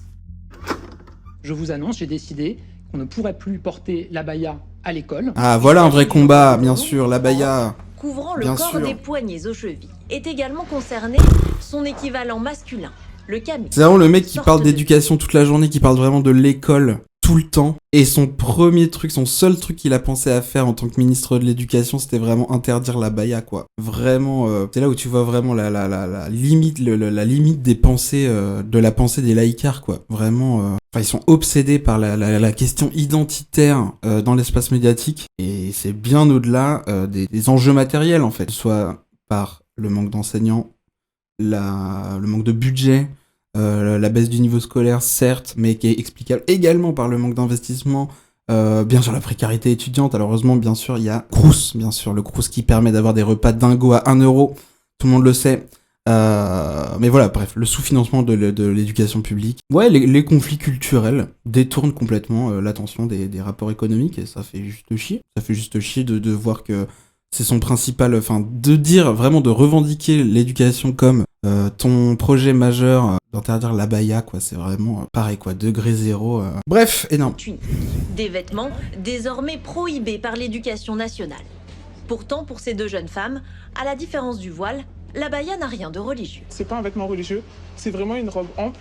Je vous annonce, j'ai décidé qu'on ne pourrait plus porter l'abaya à l'école. Ah, voilà un vrai combat, bien sûr, l'abaya. Couvrant le corps des poignets aux chevilles est également concerné son équivalent masculin, le camis. C'est vraiment le mec qui parle d'éducation toute la journée, qui parle vraiment de l'école tout le temps. Et son seul truc qu'il a pensé à faire en tant que ministre de l'éducation, c'était vraiment interdire l'abaya, quoi. Vraiment, c'est là où tu vois vraiment la limite, la limite des pensées, de la pensée des laïcards, quoi. Vraiment, ils sont obsédés par la question identitaire dans l'espace médiatique. Et c'est bien au-delà des enjeux matériels, en fait. Soit par le manque d'enseignants, le manque de budget, la baisse du niveau scolaire, certes, mais qui est explicable également par le manque d'investissement, bien sûr la précarité étudiante. Alors heureusement, bien sûr, il y a Crous, bien sûr, le Crous qui permet d'avoir des repas dingo à 1 €, tout le monde le sait. Mais voilà, bref, le sous-financement de l'éducation publique. Ouais, les conflits culturels détournent complètement l'attention des rapports économiques, et ça fait juste chier. Ça fait juste chier de voir que c'est son principal, de dire vraiment, de revendiquer l'éducation comme ton projet majeur, d'interdire l'abaya, quoi, c'est vraiment pareil, quoi, degré zéro. Bref, énorme. Des vêtements désormais prohibés par l'éducation nationale. Pourtant, pour ces deux jeunes femmes, à la différence du voile, l'abaya n'a rien de religieux. C'est pas un vêtement religieux, c'est vraiment une robe ample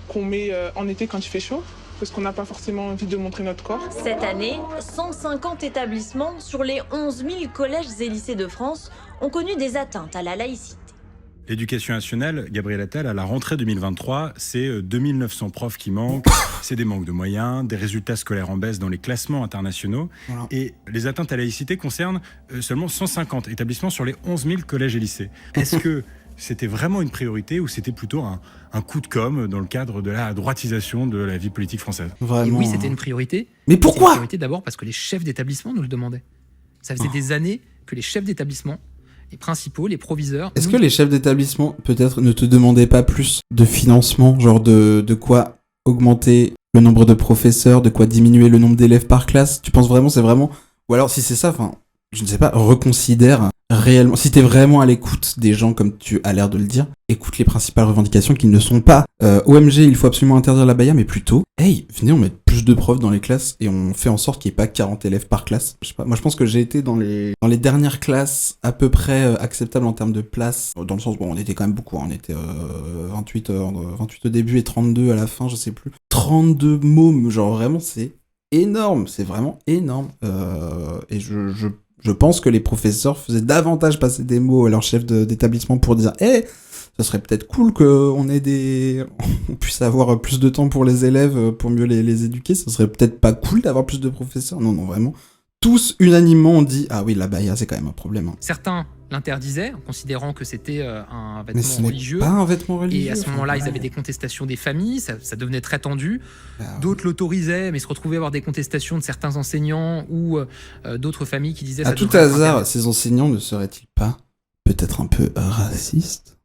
qu'on met en été quand il fait chaud, parce qu'on n'a pas forcément envie de montrer notre corps. Cette année, 150 établissements sur les 11 000 collèges et lycées de France ont connu des atteintes à la laïcité. L'éducation nationale, Gabriel Attal, à la rentrée 2023, c'est 2900 profs qui manquent, c'est des manques de moyens, des résultats scolaires en baisse dans les classements internationaux. Voilà. Et les atteintes à la laïcité concernent seulement 150 établissements sur les 11 000 collèges et lycées. Est-ce que c'était vraiment une priorité ou c'était plutôt un coup de com' dans le cadre de la droitisation de la vie politique française ? Vraiment. Et oui, c'était une priorité. Mais pourquoi ? C'était une priorité d'abord parce que les chefs d'établissement nous le demandaient. Ça faisait des années que les chefs d'établissement, les principaux, les proviseurs... Est-ce que les chefs d'établissement, peut-être, ne te demandaient pas plus de financement, genre de quoi augmenter le nombre de professeurs, de quoi diminuer le nombre d'élèves par classe ? Tu penses vraiment, c'est vraiment... Ou alors, si c'est ça, je ne sais pas, reconsidère réellement, si t'es vraiment à l'écoute des gens comme tu as l'air de le dire, écoute les principales revendications qui ne sont pas OMG, il faut absolument interdire la baya, mais plutôt, hey, venez, on met plus de profs dans les classes et on fait en sorte qu'il n'y ait pas 40 élèves par classe. Je sais pas, moi je pense que j'ai été dans les dernières classes à peu près acceptables en termes de place, dans le sens, bon, on était quand même beaucoup, hein, on était 28 au début et 32 à la fin, je sais plus. 32 mômes, genre vraiment, c'est énorme, c'est vraiment énorme. Et je pense que les professeurs faisaient davantage passer des mots à leur chef d'établissement pour dire « Hey, ça serait peut-être cool qu'on on puisse avoir plus de temps pour les élèves, pour mieux les éduquer. Ça serait peut-être pas cool d'avoir plus de professeurs. » Non, vraiment. Tous, unanimement, ont dit « Ah oui, la baya, c'est quand même un problème. Hein. » Certains l'interdisaient, en considérant que c'était un vêtement Mais ce religieux. n'est pas un vêtement religieux. Et à ce moment-là, ils avaient des contestations des familles, ça devenait très tendu. D'autres l'autorisaient, mais se retrouvaient à avoir des contestations de certains enseignants ou d'autres familles qui disaient... À tout hasard, ces enseignants ne seraient-ils pas peut-être un peu racistes ?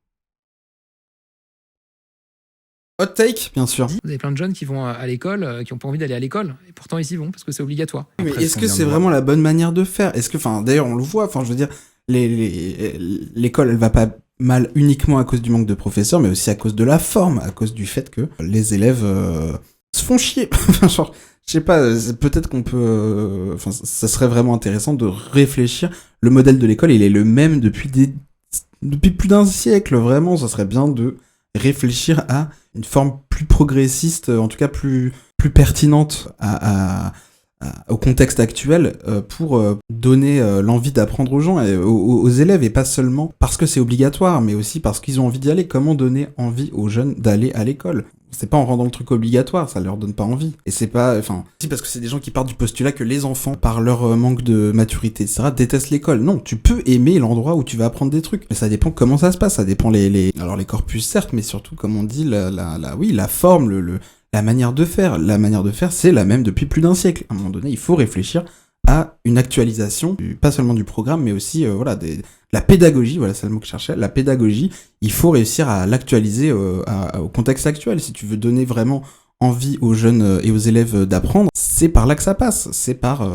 Hot take, bien sûr. Vous avez plein de jeunes qui vont à l'école, qui n'ont pas envie d'aller à l'école, et pourtant ils y vont, parce que c'est obligatoire. Mais est-ce que c'est vraiment la bonne manière de faire ? Est-ce que, d'ailleurs, on le voit, je veux dire, l'école, elle va pas mal uniquement à cause du manque de professeurs, mais aussi à cause de la forme, à cause du fait que les élèves se font chier. Genre, je sais pas, peut-être qu'on peut... ça serait vraiment intéressant de réfléchir. Le modèle de l'école, il est le même depuis plus d'un siècle, vraiment. Ça serait bien de réfléchir à une forme plus progressiste, en tout cas plus pertinente au contexte actuel, pour donner l'envie d'apprendre aux gens, et aux élèves, et pas seulement parce que c'est obligatoire, mais aussi parce qu'ils ont envie d'y aller. Comment donner envie aux jeunes d'aller à l'école ? C'est pas en rendant le truc obligatoire, ça leur donne pas envie. Et c'est pas... si, parce que c'est des gens qui partent du postulat que les enfants, par leur manque de maturité, etc., détestent l'école. Non, tu peux aimer l'endroit où tu vas apprendre des trucs. Mais ça dépend comment ça se passe, ça dépend alors les corpus, certes, mais surtout, comme on dit, la forme, la manière de faire. La manière de faire, c'est la même depuis plus d'un siècle. À un moment donné, il faut réfléchir à une actualisation, pas seulement du programme, mais aussi la pédagogie, voilà, c'est le mot que je cherchais, la pédagogie, il faut réussir à l'actualiser au contexte actuel. Si tu veux donner vraiment envie aux jeunes et aux élèves d'apprendre, c'est par là que ça passe, c'est par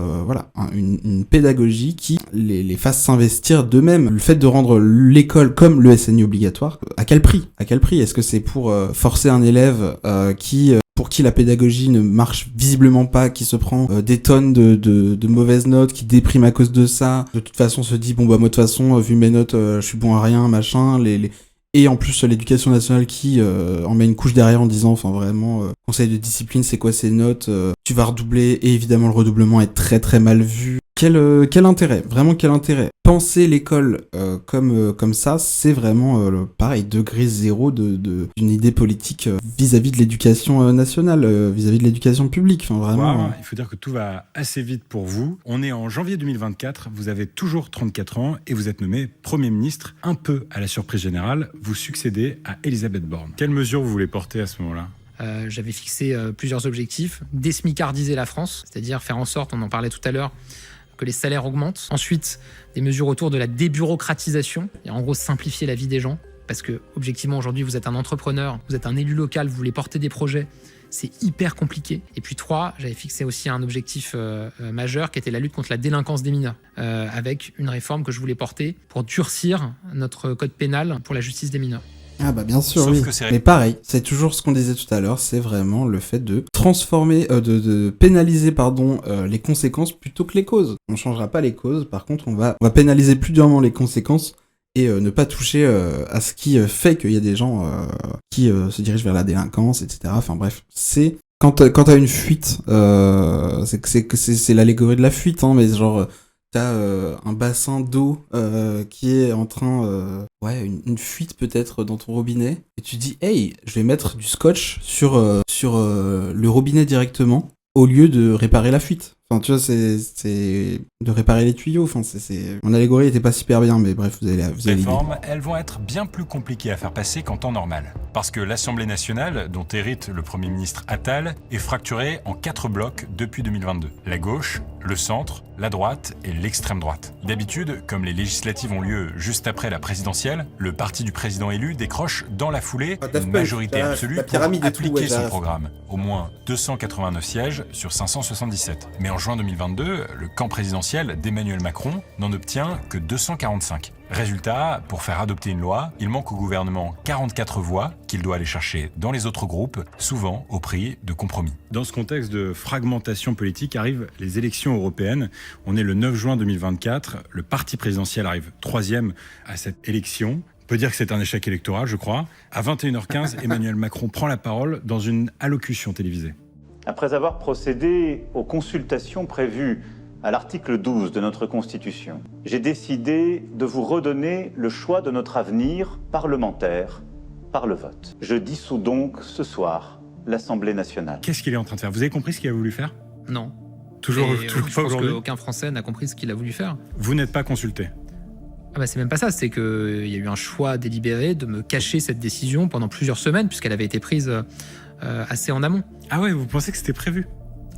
une pédagogie qui les fasse s'investir d'eux-mêmes. Le fait de rendre l'école comme le SNI obligatoire, à quel prix ? Est-ce que c'est pour forcer un élève pour qui la pédagogie ne marche visiblement pas, qui se prend des tonnes de mauvaises notes, qui déprime à cause de ça, de toute façon se dit, bon bah moi de toute façon, vu mes notes, je suis bon à rien, machin, et en plus l'éducation nationale qui en met une couche derrière en disant, vraiment, conseil de discipline, c'est quoi ces notes, tu vas redoubler, et évidemment le redoublement est très très mal vu. Quel intérêt, vraiment quel intérêt. Penser l'école comme ça, c'est vraiment pareil, degré zéro d'une idée politique vis-à-vis de l'éducation nationale, vis-à-vis de l'éducation publique. Vraiment. Wow, il faut dire que tout va assez vite pour vous. On est en janvier 2024, vous avez toujours 34 ans et vous êtes nommé Premier ministre. Un peu à la surprise générale, vous succédez à Elisabeth Borne. Quelles mesures vous voulez porter à ce moment-là ? J'avais fixé plusieurs objectifs. Désmicardiser la France, c'est-à-dire faire en sorte, on en parlait tout à l'heure, que les salaires augmentent. Ensuite, des mesures autour de la débureaucratisation, et en gros simplifier la vie des gens, parce que objectivement aujourd'hui vous êtes un entrepreneur, vous êtes un élu local, vous voulez porter des projets, c'est hyper compliqué. Et puis 3, j'avais fixé aussi un objectif majeur qui était la lutte contre la délinquance des mineurs, avec une réforme que je voulais porter pour durcir notre code pénal pour la justice des mineurs. Ah bah bien sûr, oui. Mais pareil, c'est toujours ce qu'on disait tout à l'heure, c'est vraiment le fait de transformer, de pénaliser les conséquences plutôt que les causes. On changera pas les causes, par contre on va pénaliser plus durement les conséquences et ne pas toucher à ce qui fait qu'il y a des gens qui se dirigent vers la délinquance, etc. Enfin bref, c'est quand t'as une fuite, c'est l'allégorie de la fuite, hein, mais genre t'as un bassin d'eau qui est en train... une fuite peut-être dans ton robinet. Et tu dis, hey, je vais mettre du scotch sur le robinet directement au lieu de réparer la fuite. Enfin, tu vois, c'est de réparer les tuyaux. Enfin, mon allégorie était pas super bien, mais bref, vous allez Les réformes, elles vont être bien plus compliquées à faire passer qu'en temps normal. Parce que l'Assemblée nationale, dont hérite le Premier ministre Attal, est fracturée en 4 blocs depuis 2022. La gauche, le centre, la droite et l'extrême droite. D'habitude, comme les législatives ont lieu juste après la présidentielle, le parti du président élu décroche dans la foulée une majorité absolue pour appliquer son programme. Au moins 289 sièges sur 577. Mais en juin 2022, le camp présidentiel d'Emmanuel Macron n'en obtient que 245. Résultat, pour faire adopter une loi, il manque au gouvernement 44 voix qu'il doit aller chercher dans les autres groupes, souvent au prix de compromis. Dans ce contexte de fragmentation politique arrivent les élections européennes. On est le 9 juin 2024, le parti présidentiel arrive 3e à cette élection. On peut dire que c'est un échec électoral, je crois. À 21h15, Emmanuel Macron prend la parole dans une allocution télévisée. Après avoir procédé aux consultations prévues à l'article 12 de notre Constitution, j'ai décidé de vous redonner le choix de notre avenir parlementaire par le vote. Je dissous donc ce soir l'Assemblée nationale. Qu'est-ce qu'il est en train de faire ? Vous avez compris ce qu'il a voulu faire ? Non. Toujours pas aujourd'hui. Je pense qu'aucun Français n'a compris ce qu'il a voulu faire. Vous n'êtes pas consulté ? C'est même pas ça, c'est qu'il y a eu un choix délibéré de me cacher cette décision pendant plusieurs semaines, puisqu'elle avait été prise assez en amont. Ah ouais, vous pensez que c'était prévu ?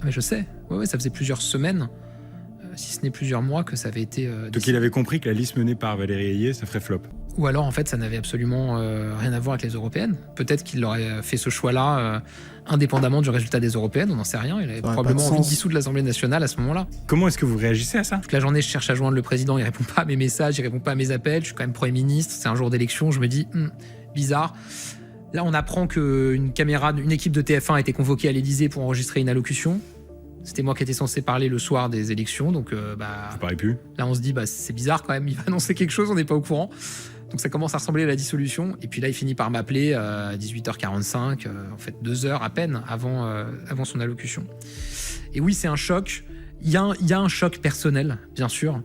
Mais je sais, ouais, ça faisait plusieurs semaines, si ce n'est plusieurs mois que ça avait été Donc il avait compris que la liste menée par Valérie Ayé, ça ferait flop. Ou alors en fait ça n'avait absolument rien à voir avec les européennes. Peut-être qu'il aurait fait ce choix-là indépendamment du résultat des européennes, on n'en sait rien. Il avait probablement envie de dissoudre l'Assemblée nationale à ce moment-là. Comment est-ce que vous réagissez à ça ? Toute la journée je cherche à joindre le président, il répond pas à mes messages, il répond pas à mes appels, je suis quand même Premier ministre, c'est un jour d'élection, je me dis bizarre. Là on apprend qu'une équipe de TF1 a été convoquée à l'Elysée pour enregistrer une allocution. C'était moi qui étais censé parler le soir des élections, donc Ça paraît plus. Là on se dit c'est bizarre quand même, il va annoncer quelque chose, on n'est pas au courant. Donc ça commence à ressembler à la dissolution, et puis là il finit par m'appeler à 18h45, en fait 2 heures à peine avant son allocution. Et oui, c'est un choc. Il y a un choc personnel, bien sûr,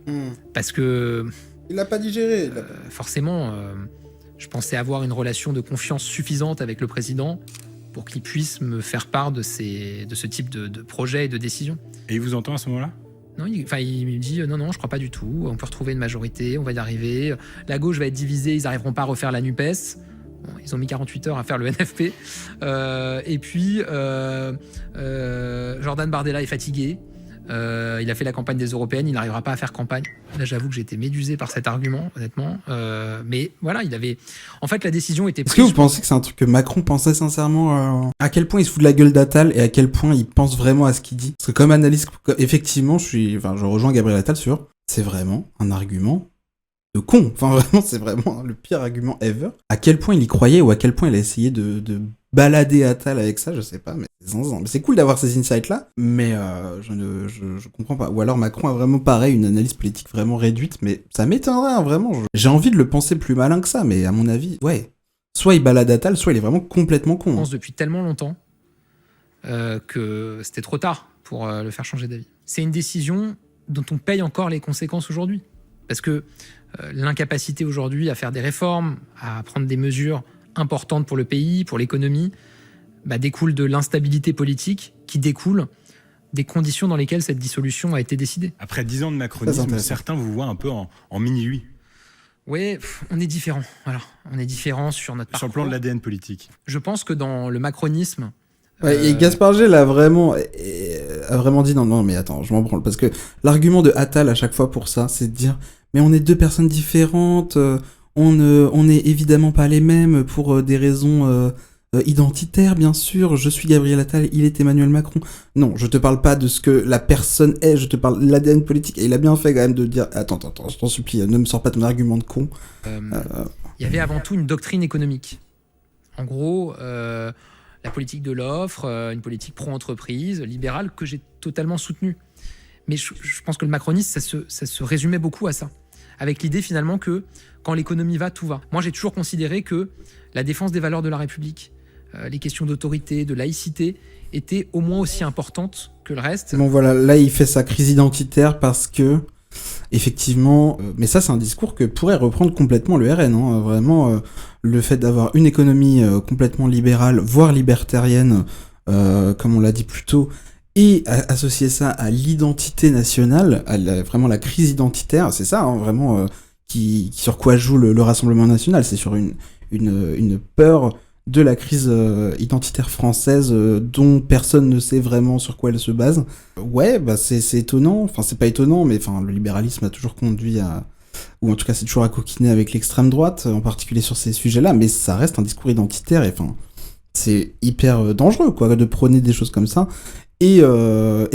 parce que... Il l'a pas digéré. Forcément, je pensais avoir une relation de confiance suffisante avec le président pour qu'il puisse me faire part de ce type de projet et de décision. Et il vous entend à ce moment-là ? Non, il me dit non, je crois pas du tout. On peut retrouver une majorité, on va y arriver. La gauche va être divisée, ils n'arriveront pas à refaire la NUPES. Bon, ils ont mis 48 heures à faire le NFP. Et puis, Jordan Bardella est fatigué. Il a fait la campagne des européennes, il n'arrivera pas à faire campagne. Là, j'avoue que j'ai été médusé par cet argument, honnêtement. Mais voilà, en fait, la décision était prise. Est-ce que vous pensez que c'est un truc que Macron pensait sincèrement à quel point il se fout de la gueule d'Attal et à quel point il pense vraiment à ce qu'il dit ? Parce que comme analyste, effectivement, je rejoins Gabriel Attal sur... C'est vraiment un argument de con. Enfin, vraiment, c'est vraiment le pire argument ever. À quel point il y croyait ou à quel point il a essayé de balader Attal avec ça, je sais pas, mais c'est cool d'avoir ces insights-là, mais je comprends pas. Ou alors Macron a vraiment, pareil, une analyse politique vraiment réduite, mais ça m'étonnerait, hein, vraiment. J'ai envie de le penser plus malin que ça, mais à mon avis, ouais. Soit il balade Attal, soit il est vraiment complètement con. Je pense depuis tellement longtemps que c'était trop tard pour le faire changer d'avis. C'est une décision dont on paye encore les conséquences aujourd'hui. Parce que l'incapacité aujourd'hui à faire des réformes, à prendre des mesures importante pour le pays, pour l'économie, découle de l'instabilité politique qui découle des conditions dans lesquelles cette dissolution a été décidée. Après 10 ans de macronisme, certains vous voient un peu en mini-lui. Oui, on est différents. Voilà. On est différents sur notre parcours. Sur le plan de l'ADN politique. Je pense que dans le macronisme... Ouais, et Gaspard Gé a vraiment dit non, mais attends, je m'en branle. Parce que l'argument de Attal à chaque fois pour ça, c'est de dire mais on est deux personnes différentes... On n'est évidemment pas les mêmes pour des raisons identitaires, bien sûr. Je suis Gabriel Attal, il est Emmanuel Macron. Non, je te parle pas de ce que la personne est, je te parle de l'ADN politique. Et il a bien fait quand même de dire attends, je t'en supplie, ne me sors pas ton argument de con. Il y avait avant tout une doctrine économique. En gros, la politique de l'offre, une politique pro-entreprise, libérale, que j'ai totalement soutenue. Mais je pense que le macronisme, ça se résumait beaucoup à ça. Avec l'idée finalement que quand l'économie va, tout va. Moi, j'ai toujours considéré que la défense des valeurs de la République, les questions d'autorité, de laïcité, étaient au moins aussi importantes que le reste. Bon voilà, là il fait sa crise identitaire parce que, effectivement, mais ça c'est un discours que pourrait reprendre complètement le RN. Hein, vraiment, le fait d'avoir une économie complètement libérale, voire libertarienne, comme on l'a dit plus tôt, et associer ça à l'identité nationale, vraiment la crise identitaire, c'est ça, hein, vraiment, sur quoi joue le Rassemblement national, c'est sur une peur de la crise identitaire française dont personne ne sait vraiment sur quoi elle se base. Ouais, c'est étonnant, enfin c'est pas étonnant, mais le libéralisme a toujours conduit à... ou en tout cas c'est toujours à coquiner avec l'extrême droite, en particulier sur ces sujets-là, mais ça reste un discours identitaire, et c'est hyper dangereux, quoi, de prôner des choses comme ça. Et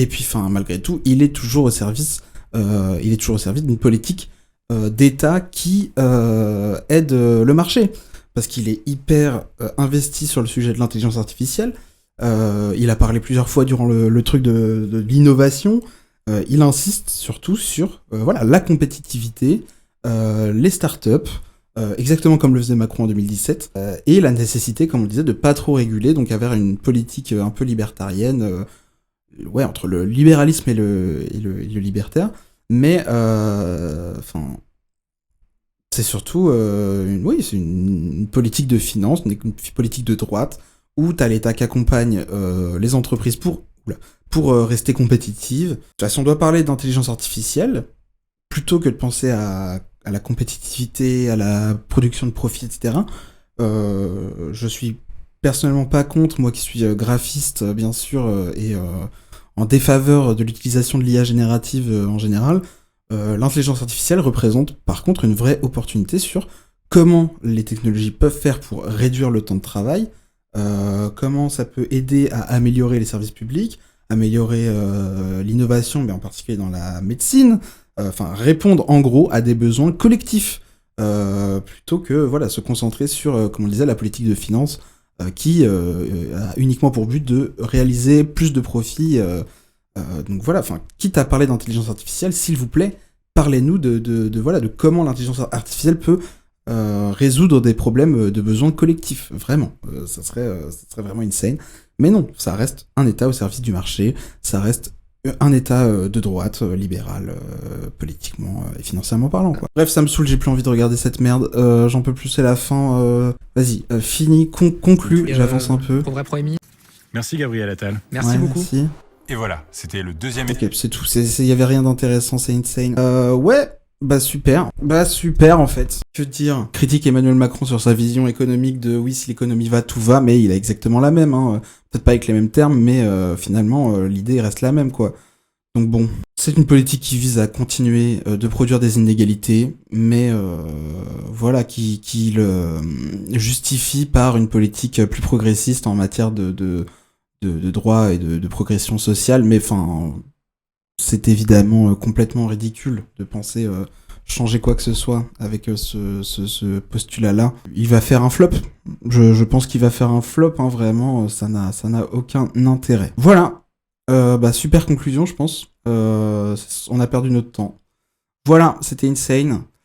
puis, enfin, malgré tout, il est toujours au service d'une politique d'État qui aide le marché. Parce qu'il est hyper investi sur le sujet de l'intelligence artificielle. Il a parlé plusieurs fois durant le truc de l'innovation. Il insiste surtout sur la compétitivité, les startups, exactement comme le faisait Macron en 2017, et la nécessité, comme on le disait, de pas trop réguler, donc avoir une politique un peu libertarienne, entre le libéralisme et le libertaire, mais c'est surtout c'est une politique de finance, une politique de droite, où t'as l'État qui accompagne les entreprises pour rester compétitives. De toute façon, on doit parler d'intelligence artificielle, plutôt que de penser à la compétitivité, à la production de profit, etc. Je suis personnellement pas contre, moi qui suis graphiste, bien sûr, et en défaveur de l'utilisation de l'IA générative en général. L'intelligence artificielle représente par contre une vraie opportunité sur comment les technologies peuvent faire pour réduire le temps de travail, comment ça peut aider à améliorer les services publics, améliorer l'innovation, mais en particulier dans la médecine, répondre en gros à des besoins collectifs, plutôt que se concentrer sur, comme on le disait, la politique de finance qui a uniquement pour but de réaliser plus de profits. Donc quitte à parler d'intelligence artificielle, s'il vous plaît, parlez-nous de comment l'intelligence artificielle peut résoudre des problèmes de besoins collectifs. Vraiment, ça serait vraiment insane. Mais non, ça reste un État au service du marché, ça reste un État de droite, libéral, politiquement et financièrement parlant, quoi. Bref, ça me saoule, j'ai plus envie de regarder cette merde, j'en peux plus, c'est la fin. Vas-y, fini, conclu, j'avance un peu. Pour vrai Proémie. Merci Gabriel Attal. Merci beaucoup. Merci. Et voilà, c'était le deuxième Ok, c'est tout, il y avait rien d'intéressant, c'est insane. Super en fait. Que dire ? Critique Emmanuel Macron sur sa vision économique de oui, si l'économie va, tout va, mais il a exactement la même, hein. Peut-être pas avec les mêmes termes, mais finalement l'idée reste la même, quoi. Donc bon, c'est une politique qui vise à continuer de produire des inégalités, mais qui le justifie par une politique plus progressiste en matière de droit et de progression sociale, mais c'est évidemment complètement ridicule de penser changer quoi que ce soit avec ce postulat-là. Il va faire un flop. Je pense qu'il va faire un flop, hein, vraiment, ça n'a aucun intérêt. Voilà, super conclusion, je pense. On a perdu notre temps. Voilà, c'était insane.